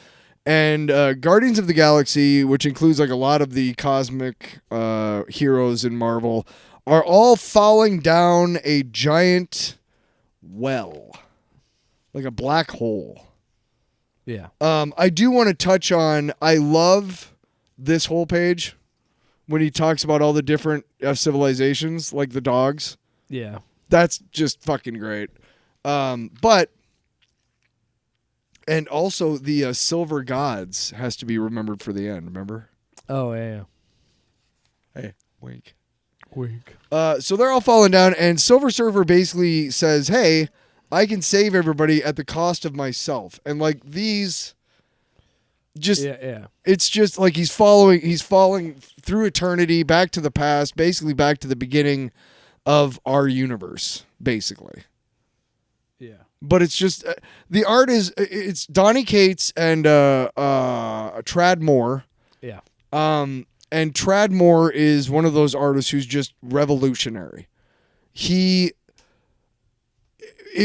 and Guardians of the Galaxy, which includes like a lot of the cosmic heroes in Marvel, are all falling down a giant well, like a black hole. Yeah. I do want to touch on. I love this whole page. when he talks about all the different civilizations, like the dogs. Yeah. That's just fucking great. But and also the silver gods has to be remembered for the end. Remember? Oh yeah. Hey, wink. Wink. So they're all falling down, and Silver Surfer basically says, "Hey, I can save everybody at the cost of myself." And like these, just it's just like he's falling through eternity, back to the past, basically back to the beginning of our universe, basically. Yeah. But it's just the art it's Donny Cates and Trad Moore. Yeah. And Trad Moore is one of those artists who's just revolutionary.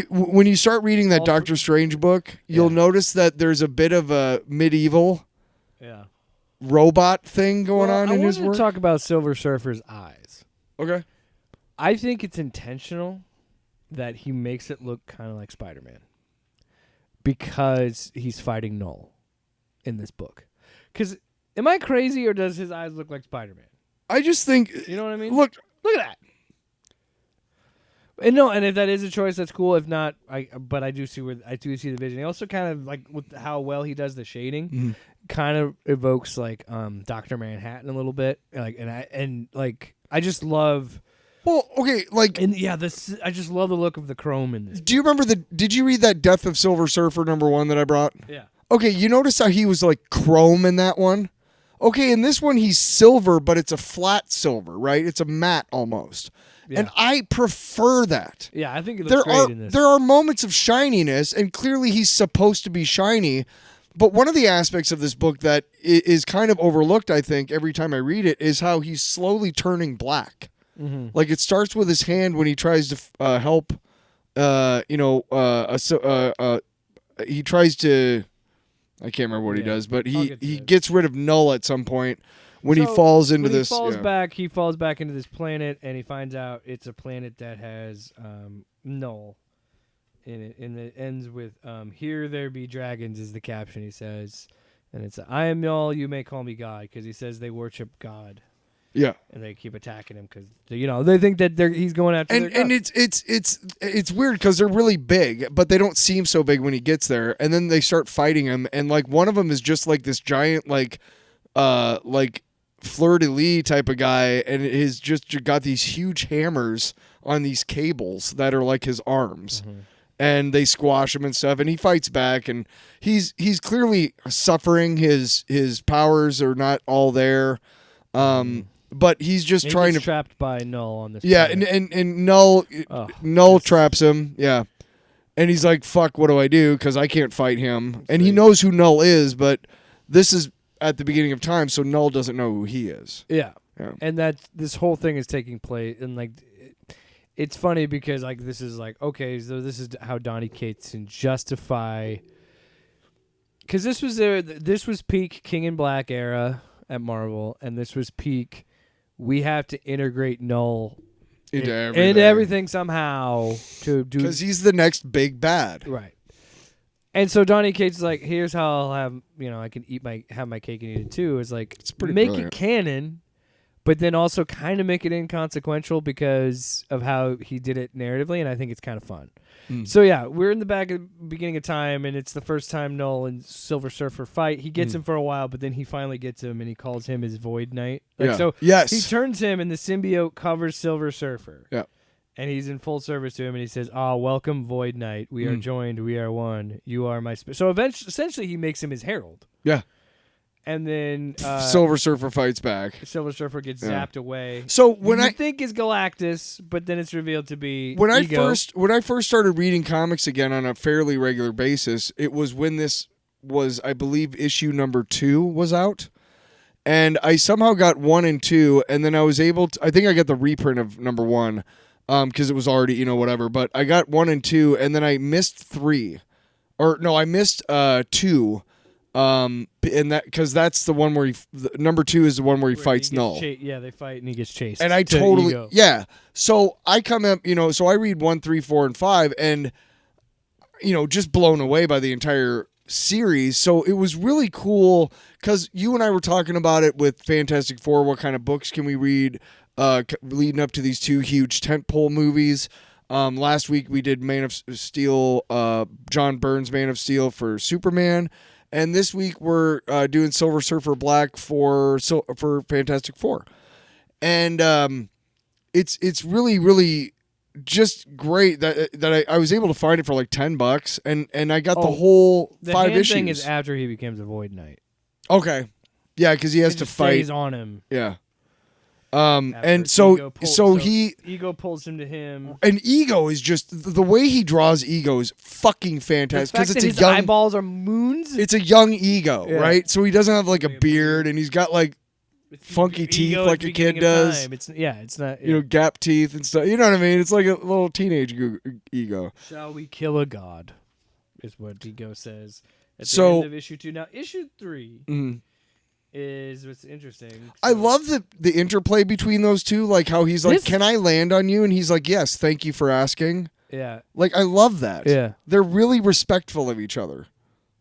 When you start reading that Doctor Strange book, you'll notice that there's a bit of a medieval robot thing going on in his work. I want to talk about Silver Surfer's eyes. Okay. I think it's intentional that he makes it look kind of like Spider-Man because he's fighting Null in this book. Because am I crazy or does his eyes look like Spider-Man? I just think... You know what I mean? Look at that. And no, and if that is a choice, that's cool. If not, I do see the vision. He also kind of, like, with how well he does the shading, kind of evokes like Dr. Manhattan a little bit. Like, I just love... Well, okay, like... And yeah, I just love the look of the chrome in this. Do you remember did you read that Death of Silver Surfer #1 that I brought? Yeah. Okay, you notice how he was like chrome in that one? Okay, in this one he's silver, but it's a flat silver, right? It's a matte almost. Yeah. And I prefer that. Yeah, I think it looks great in this. There are moments of shininess, and clearly he's supposed to be shiny. But one of the aspects of this book that is kind of overlooked, I think, every time I read it, is how he's slowly turning black. Mm-hmm. Like it starts with his hand when he tries to help. He tries to. I can't remember what he does, but he gets rid of Null at some point when he falls into this. He falls back into this planet, and he finds out it's a planet that has Null in it, and it ends with "Here there be dragons" is the caption he says, and it's "I am Null, you may call me God," because he says they worship God. Yeah, and they keep attacking him because they think that he's going after. And it's weird because they're really big, but they don't seem so big when he gets there. And then they start fighting him, and like one of them is just like this giant like fleur de lis type of guy, and he's just got these huge hammers on these cables that are like his arms. Mm-hmm. And they squash him and stuff, and he fights back, and he's clearly suffering. His powers are not all there. But he's just trying to trapped by Null on this. Yeah, planet. and Null traps him. Yeah, and he's like, "Fuck, what do I do?" Because I can't fight him, and he knows who Null is, but this is at the beginning of time, so Null doesn't know who he is. Yeah, and this whole thing is taking place, and like, it's funny because like this is like okay, so this is how Donny Cates can justify. Because this was peak King in Black era at Marvel, and this was peak. We have to integrate Null into everything somehow to do because he's the next big bad, right? And so Donny Cates is like, here's how I'll have I can have my cake and eat it too. Is like it's pretty make brilliant. it canon, but then also kind of make it inconsequential because of how he did it narratively, and I think it's kind of fun. So yeah, we're in the beginning of time, and it's the first time Null and Silver Surfer fight. He gets him for a while, but then he finally gets him, and he calls him his Void Knight. So yes, he turns him, and the symbiote covers Silver Surfer. Yeah, and he's in full service to him, and he says, welcome, Void Knight. We are joined. We are one. You are my So essentially, he makes him his herald. Yeah. And then Silver Surfer fights back. Silver Surfer gets zapped away. So when I think is Galactus, but then it's revealed to be when Ego. I first started reading comics again on a fairly regular basis, it was when this was, I believe, issue number 2 was out, and I somehow got 1 and 2, and then I was able to. I think I got the reprint of number 1 because it was already whatever. But I got 1 and 2, and then I missed 3, or no, I missed 2. And that because that's the one where number 2 is the one where he fights Null. They fight and he gets chased. And I totally So I come up, so I read 1, 3, 4, and 5, and just blown away by the entire series. So it was really cool because you and I were talking about it with Fantastic Four. What kind of books can we read leading up to these two huge tentpole movies? Last week we did Man of Steel, John Byrne's Man of Steel for Superman, and this week we're doing Silver Surfer Black for Fantastic Four, and it's really really just great that I was able to find it for like $10, and I got the whole the 5 hand issues. thing is after he becomes a Void Knight. Okay, yeah, because he has It to just fight. stays on him. Yeah. after And Ego pulls him to him. and Ego is just the way he draws Ego is fucking The fantastic fact because that it's his a young eyeballs are moons. it's a young Ego, Yeah. right? So he doesn't have like a beard and he's got like funky teeth Ego like at the a kid beginning of does. time. It's not. You know, gap teeth and stuff. You know what I mean? It's like a little teenage Ego. Shall we kill a god? Is what Ego says at the So- end of issue 2. Now issue 3 Mhm. is what's interesting. I love the interplay between those two, like how he's like, This- "Can I land on you?" and he's like, "Yes, thank you for asking." Yeah, Like I love that. Yeah. They're really respectful of each other.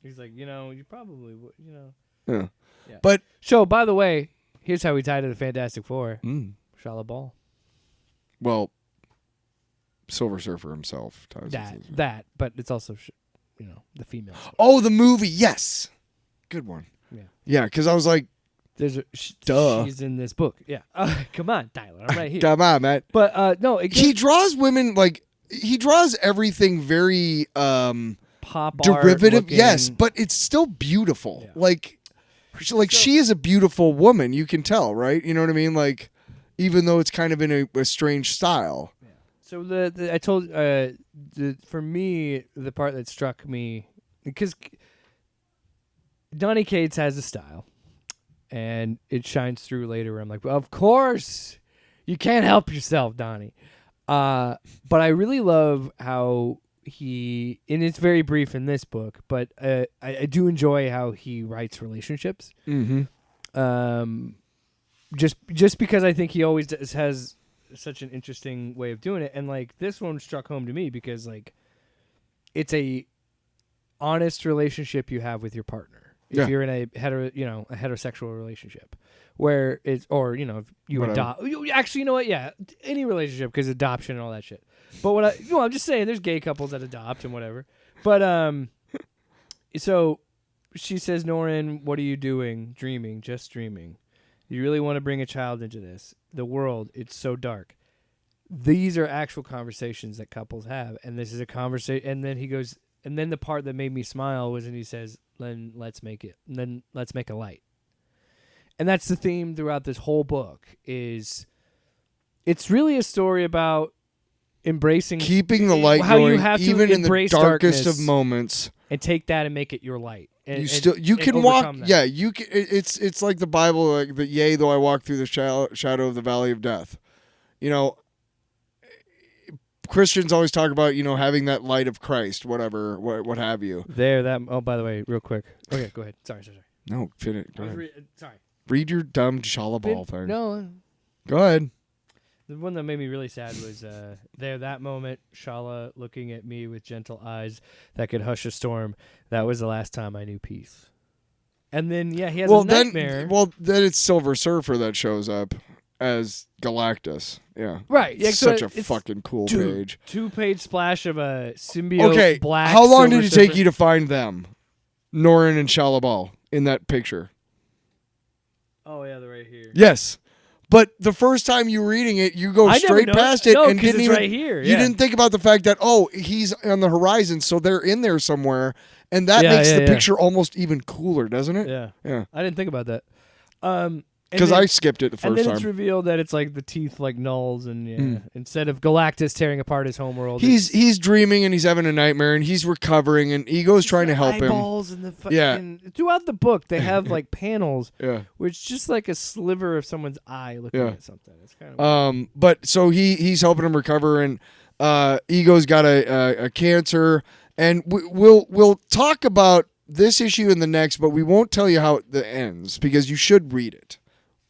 he's like, you probably would, Yeah. Yeah. But So, by the way, here's how we tie to the Fantastic Four. Mm. Shala Ball. well, Silver Surfer himself ties into this. That, but it's also, the female. Oh, the movie. Yes. Good one. Yeah. Yeah, because I was like, There's Duh. she's in this book. Yeah. Come on, Tyler. I'm right here. come on, man. But no, it He draws women like he draws everything very pop art derivative. looking. Yes, but it's still beautiful. Yeah. Like she is a beautiful woman. You can tell, right? You know what I mean? Like, even though it's kind of in a strange style. So I told for me the part that struck me because Donny Cates has a style, and it shines through later. Where I'm like, well, of course, you can't help yourself, Donny. But I really love how and it's very brief in this book, but I do enjoy how he writes relationships. Mm-hmm. Just because I think he always has such an interesting way of doing it, and like this one struck home to me because like it's a honest relationship you have with your partner. Yeah. If you're in a heterosexual relationship, where it's if you Whatever. adopt. Actually, you know what? Yeah, any relationship because adoption and all that shit. But I'm just saying, there's gay couples that adopt and whatever. But so she says, Norin, what are you doing? Dreaming, just dreaming. You really want to bring a child into this? The world, it's so dark. These are actual conversations that couples have, and this is a conversation. And then he goes, and then the part that made me smile was, and he says, "Then let's make it. And then let's make a light." And that's the theme throughout this whole book. It's really a story about embracing, Keeping the light how going, you have to even in the embrace darkest darkness of moments. and take that and make it your light. And, You and can walk. overcome that. Yeah, you can. It's like the Bible, like the yea, though I walk through the shadow of the valley of death. Christians always talk about having that light of Christ, whatever, what have you. Oh, by the way, real quick. Okay, go ahead. Sorry. No, finish. Go I was ahead. sorry. Read your dumb shalabal thing. No, Go ahead. the one that made me really sad was that moment, Shala looking at me with gentle eyes that could hush a storm. That was the last time I knew peace. And then, he has a nightmare. Then it's Silver Surfer that shows up as Galactus. Yeah. Right. Yeah, It's so such a it's fucking cool page. 2-page splash of a symbiote Okay, black. how long Silver did it take Surfer. you to find them? Norin and Shalabal in that picture. Oh, yeah, they're right here. Yes. But the first time you were reading it, you go I never straight know- past it no, and 'cause didn't it's even right here, You yeah. didn't think about the fact that he's on the horizon, so they're in there somewhere, and that Yeah, makes yeah, the yeah. picture almost even cooler, doesn't it? Yeah. Yeah. I didn't think about that. And Because then- I skipped it the And first then it's time. revealed that it's like the teeth like nulls, and instead of Galactus tearing apart his homeworld, He's dreaming and he's having a nightmare and he's recovering and Ego's trying to help him. eyeballs and the fucking. Yeah. Throughout the book, they have like panels Yeah. where it's just like a sliver of someone's eye looking Yeah. at something. It's kind of But so he's helping him recover and Ego's got a cancer and we'll talk about this issue in the next, but we won't tell you how it ends because you should read it.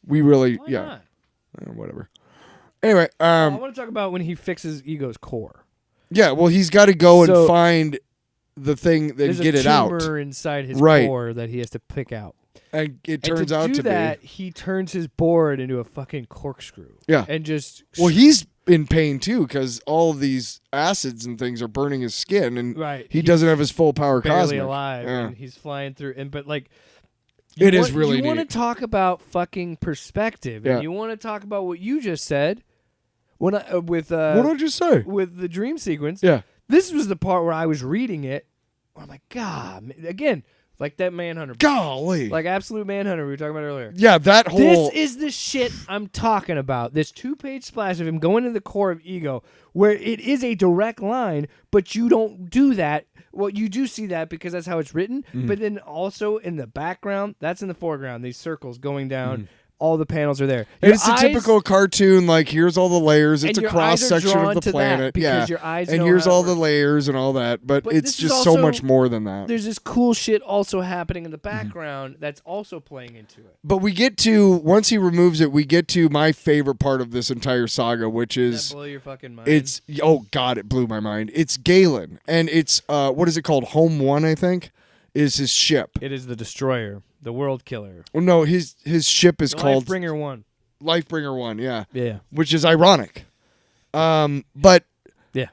We really, Why yeah, not? whatever. Anyway, I want to talk about when he fixes Ego's core. yeah. Well, he's got to go and So- find the thing and There's get a it out. tumor inside his Right. core that he has to pick out. And it And turns to out do to that, be. he turns his board into a fucking corkscrew. Yeah. And just Well, he's in pain too because all of these acids and things are burning his skin, and Right. he doesn't have his full power barely cosmic. alive, Yeah. and he's flying through. And but like, It is really You want to neat. talk about fucking perspective, Yeah. and you want to talk about what you just said. When I What did I just say? with the dream sequence, Yeah. this was the part where I was reading it. I'm like, God, again, like that Manhunter, Golly. like absolute Manhunter we were talking about earlier. Yeah, that whole. This is the shit I'm talking about. This 2-page splash of him going to the core of ego, where it is a direct line, but you don't do that. Well, you do see that because that's how it's written, but then also in the background, that's in the foreground, these circles going down, all the panels are there. And it's a typical cartoon, like here's all the layers. It's and a your eyes cross are section drawn of the to that planet. because Yeah. your eyes and know here's how it all the works. layers and all that. But But it's this is just so also- much more than that. There's this cool shit also happening in the background that's also playing into it. But we get to, once he removes it, we get to my favorite part of this entire saga, which Does is that blow your fucking mind? it's, oh God, it blew my mind. It's Galen. And it's, what is it called? Home 1, I think, is his ship. It is the Destroyer, the World Killer. Well, no, his ship is The called Lifebringer 1. Lifebringer 1, yeah. Yeah. Which is ironic. But Yeah.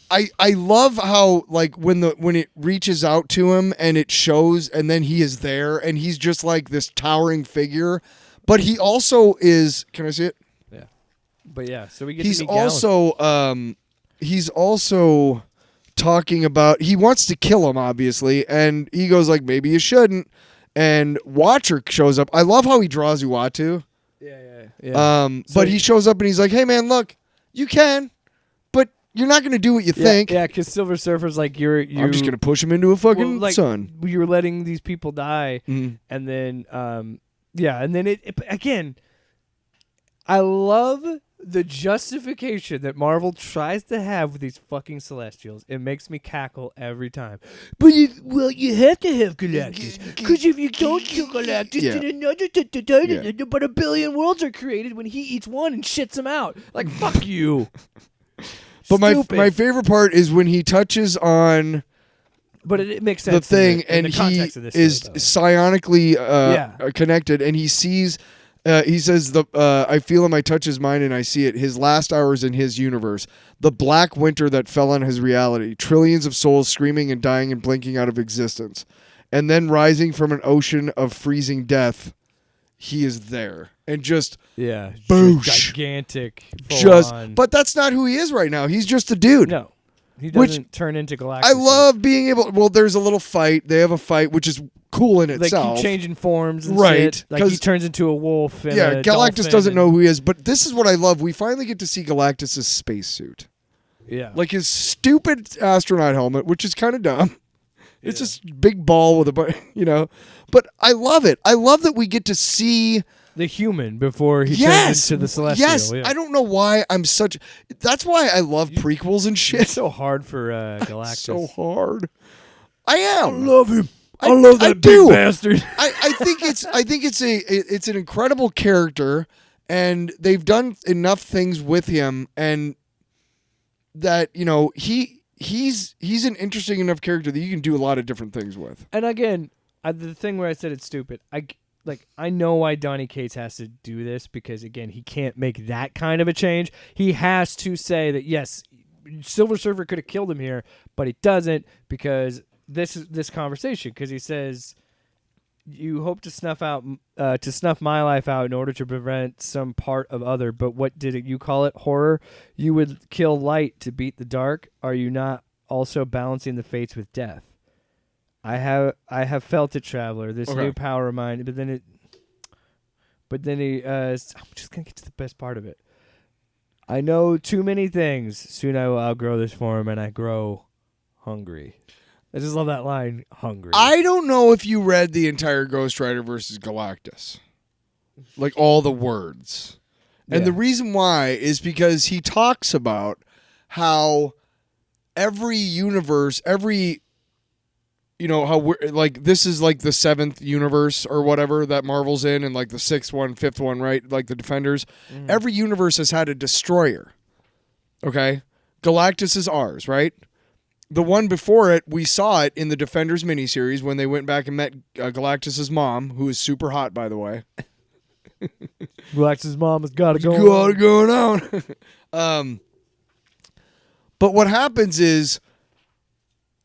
I love how like when it reaches out to him and it shows and then he is there and he's just like this towering figure, but he also is, can I see it? Yeah. But yeah, so we get He's to meet Galen. also talking about he wants to kill him obviously, and he goes like maybe you shouldn't, and Watcher shows up. I love how he draws Uatu. Yeah. But he shows up and he's like, hey man, look, you can, but you're not gonna do what you think. Yeah, because Silver Surfer's like you're I'm just gonna push him into a fucking sun. You're letting these people die, Mhm. and then and then it again. I love the justification that Marvel tries to have with these fucking Celestials. It makes me cackle every time. But you have to have Galactus, because if you don't kill Galactus, Yeah. then another but a billion worlds are created when he eats one and shits him out. Like fuck you. But Stupid. my favorite part is when he touches on But it makes the sense thing in and the he context of this is story, though. psionically connected, and he sees. He says, I feel him, I touch his mind, and I see it. His last hours in his universe. The black winter that fell on his reality. Trillions of souls screaming and dying and blinking out of existence. And then rising from an ocean of freezing death, he is there. And just, Yeah, boosh. gigantic. full on. But that's not who he is right now. He's just a dude. No, he Which- doesn't turn into Galactus. I love being able, well, there's a little fight. They have a fight, which is cool in They itself. keep changing forms and Right, shit. Like he 'cause- turns into a wolf. And Yeah, a Galactus dolphin doesn't and- know who he is, but this is what I love. We finally get to see Galactus' spacesuit. Yeah, Like his stupid astronaut helmet, which is kind of dumb. It's just big ball with but I love it. I love that we get to see the human before he yes, turns into the Celestial. yes. Yeah. I don't know why I'm such. That's why I love prequels and shit. It's so hard for Galactus. So hard. I am. love him. I love that I big do. bastard. I think it's an incredible character, and they've done enough things with him, and that he's an interesting enough character that you can do a lot of different things with. And again, the thing where I said it's stupid, I know why Donny Cates has to do this, because again, he can't make that kind of a change. He has to say that yes, Silver Surfer could have killed him here, but he doesn't, because this conversation, because he says, you hope to snuff my life out in order to prevent some part of other, but what did you call it? Horror? You would kill light to beat the dark. Are you not also balancing the fates with death? I have felt it, traveler. This new power of mine. But then he. I'm just gonna get to the best part of it. I know too many things. Soon I will outgrow this form, and I grow hungry. I just love that line. Hungry. I don't know if you read the entire Ghost Rider versus Galactus, like all the words, and the reason why is because he talks about how every universe, how we're like, this is like the 7th universe or whatever that Marvel's in, and like the 6th one, 5th one, right? Like the Defenders. Every universe has had a destroyer. Okay? Galactus is ours, right? the one before it, we saw it in the Defenders miniseries when they went back and met Galactus's mom, who is super hot, by the way. Galactus's mom has got to go. Got it going on. But what happens is,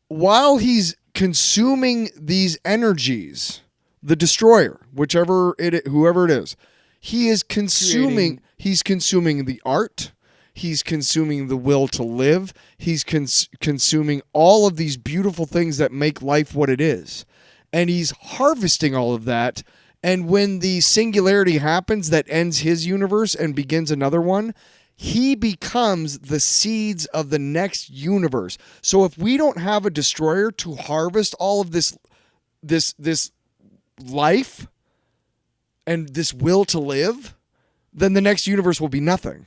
while he's consuming these energies, the Destroyer, whoever it is, he is consuming. He's consuming the art. He's consuming the will to live. He's consuming all of these beautiful things that make life what it is, and he's harvesting all of that. And when the singularity happens that ends his universe and begins another one, he becomes the seeds of the next universe. So if we don't have a Destroyer to harvest all of this life and this will to live, then the next universe will be nothing.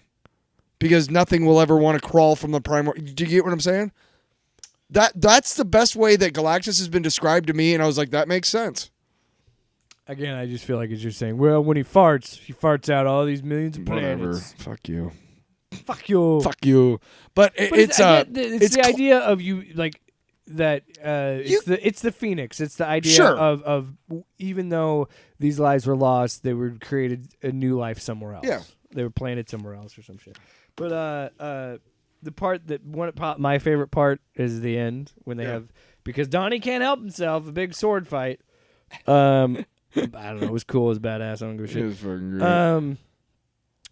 Because nothing will ever want to crawl from the primary. Do you get what I'm saying? That's the best way that Galactus has been described to me, and I was like, that makes sense. Again, I just feel like it's just saying, well, when he farts out all these millions of planets. Whatever. Fuck you. Fuck you. Fuck you. But it's the idea of you like that. It's the Phoenix. It's the idea of even though these lives were lost, they were created a new life somewhere else. Yeah, they were planted somewhere else or some shit. But the part my favorite part is the end when they have, because Donny can't help himself, a big sword fight. I don't know. It was cool. It was badass. I don't give a shit. It was fucking great.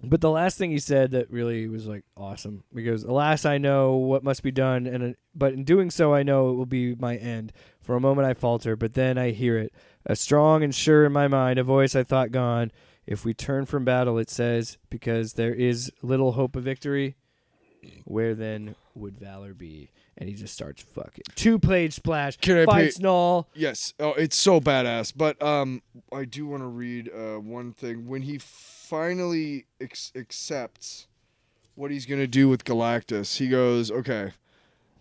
But the last thing he said that really was like awesome, because alas, I know what must be done, but in doing so, I know it will be my end. For a moment, I falter, but then I hear it, a strong and sure in my mind, a voice I thought gone. If we turn from battle, it says, because there is little hope of victory, where then would valor be? And he just starts fucking 2-page splash. Fights Null. Yes. Oh, it's so badass. But I do want to read one thing. When he finally accepts what he's going to do with Galactus, he goes, okay.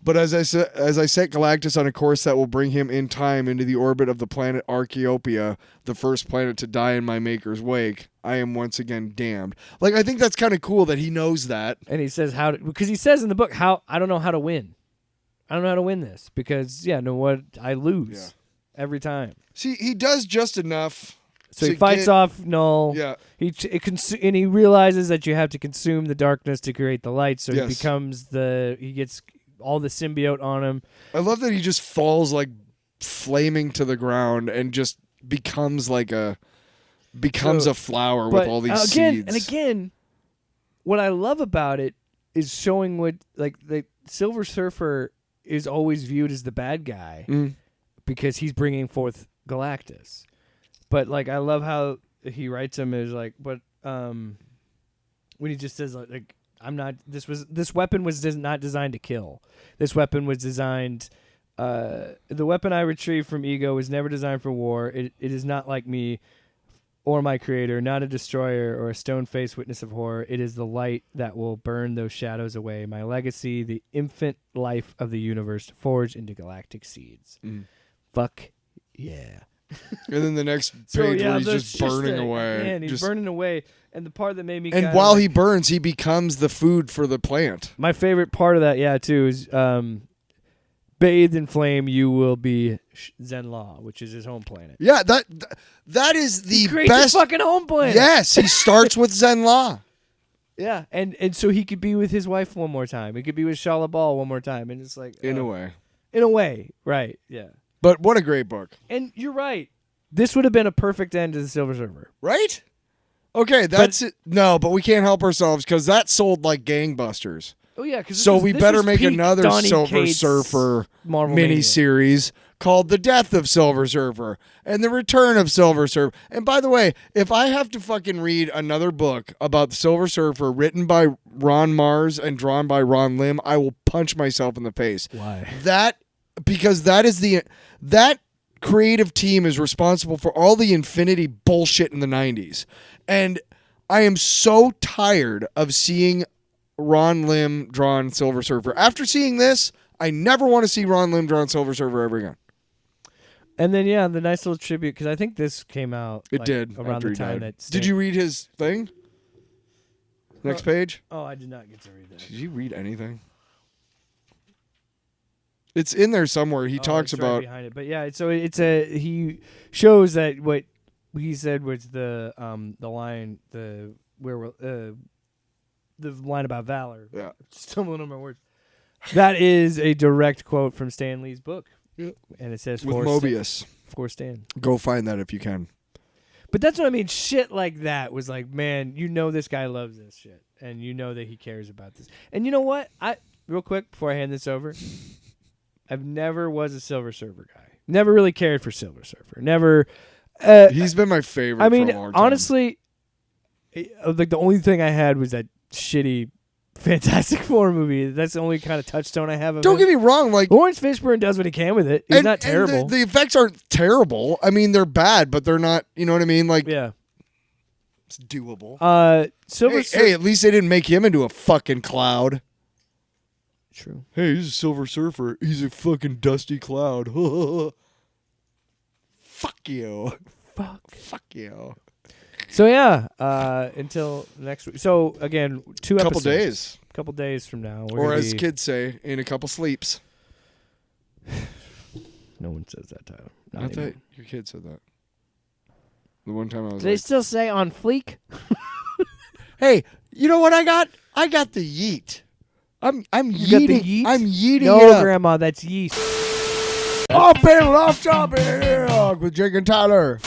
But as I set Galactus on a course that will bring him in time into the orbit of the planet Archaeopia, the first planet to die in my maker's wake, I am once again damned. Like, I think that's kind of cool that he knows that. And he says because he says in the book, I don't know how to win. I don't know how to win this because, I lose every time. See, he does just enough. So he fights off Null. Yeah. And he realizes that you have to consume the darkness to create the light. So Yes. he gets all the symbiote on him. I love that he just falls like flaming to the ground and just becomes a flower with all these seeds. And again, what I love about it is showing what the Silver Surfer is always viewed as the bad guy because he's bringing forth Galactus. But I love how he writes him as when he just says I'm not. This weapon was not designed to kill. This weapon was designed. The weapon I retrieved from Ego was never designed for war. It is not like me or my creator, not a destroyer or a stone-faced witness of horror. It is the light that will burn those shadows away. My legacy, the infant life of the universe, forged into galactic seeds. Fuck yeah. And then the next page where he's just burning away. Man, he's burning away. And the part that made me And while he burns, he becomes the food for the plant. My favorite part of that, too, is bathed in flame, you will be Zenla, which is his home planet. Yeah, that is the best fucking home planet. Yes, he starts with Zenla. Yeah, and so he could be with his wife one more time. He could be with Shala Bal one more time, and it's like in a way. In a way, right? Yeah. But what a great book. And you're right. This would have been a perfect end to the Silver Surfer. Right? Okay, that's it. No, but we can't help ourselves because that sold like gangbusters. Oh yeah, because so we better make another Silver Surfer miniseries called The Death of Silver Surfer and The Return of Silver Surfer. And by the way, if I have to fucking read another book about the Silver Surfer written by Ron Mars and drawn by Ron Lim, I will punch myself in the face. Why? Because that creative team is responsible for all the Infinity bullshit in the 90s. And I am so tired of seeing Ron Lim drawn Silver Surfer. After seeing this, I never want to see Ron Lim drawn Silver Surfer ever again. And then, the nice little tribute, because I think this came out around the time that... Did you read his thing? Next page? Oh, I did not get to read that. Did you read anything? It's in there somewhere. He talks it's right about. behind it. But yeah, so he shows that what he said was the line the line about valor. Yeah. Stumbling on my words. That is a direct quote from Stan Lee's book. Yep. And it says With Mobius. For Stan. Go find that if you can. But that's what I mean. Shit like that was like, man, you know this guy loves this shit. And you know that he cares about this. And you know what? Real quick, before I hand this over, I've never was a Silver Surfer guy. Never really cared for Silver Surfer. Never. He's been my favorite I mean, for a long time. honestly, like the only thing I had was that shitty Fantastic Four movie. That's the only kind of touchstone I have of Don't him. get me wrong. Like Lawrence Fishburne does what he can with it. He's not terrible. And the effects aren't terrible. I mean, they're bad, but they're not. You know what I mean? Like, yeah, it's doable. Silver Surfer. Hey, at least they didn't make him into a fucking cloud. True. Hey, he's a Silver Surfer. He's a fucking dusty cloud. Fuck you. Fuck you. So yeah, until next week. So again, 2 Couple episodes. days. Couple days from now. We're Or gonna as be- kids say, in a couple sleeps. No one says that, Tyler. Not I anymore. thought your kid said that. The one time I was Do they like, still say on fleek? hey, you know what I got? I got the yeet. I'm You got the yeeting. yeet? I'm yeeting No, it up. Grandma, that's yeast. Off panel, off topic with Jake and Tyler.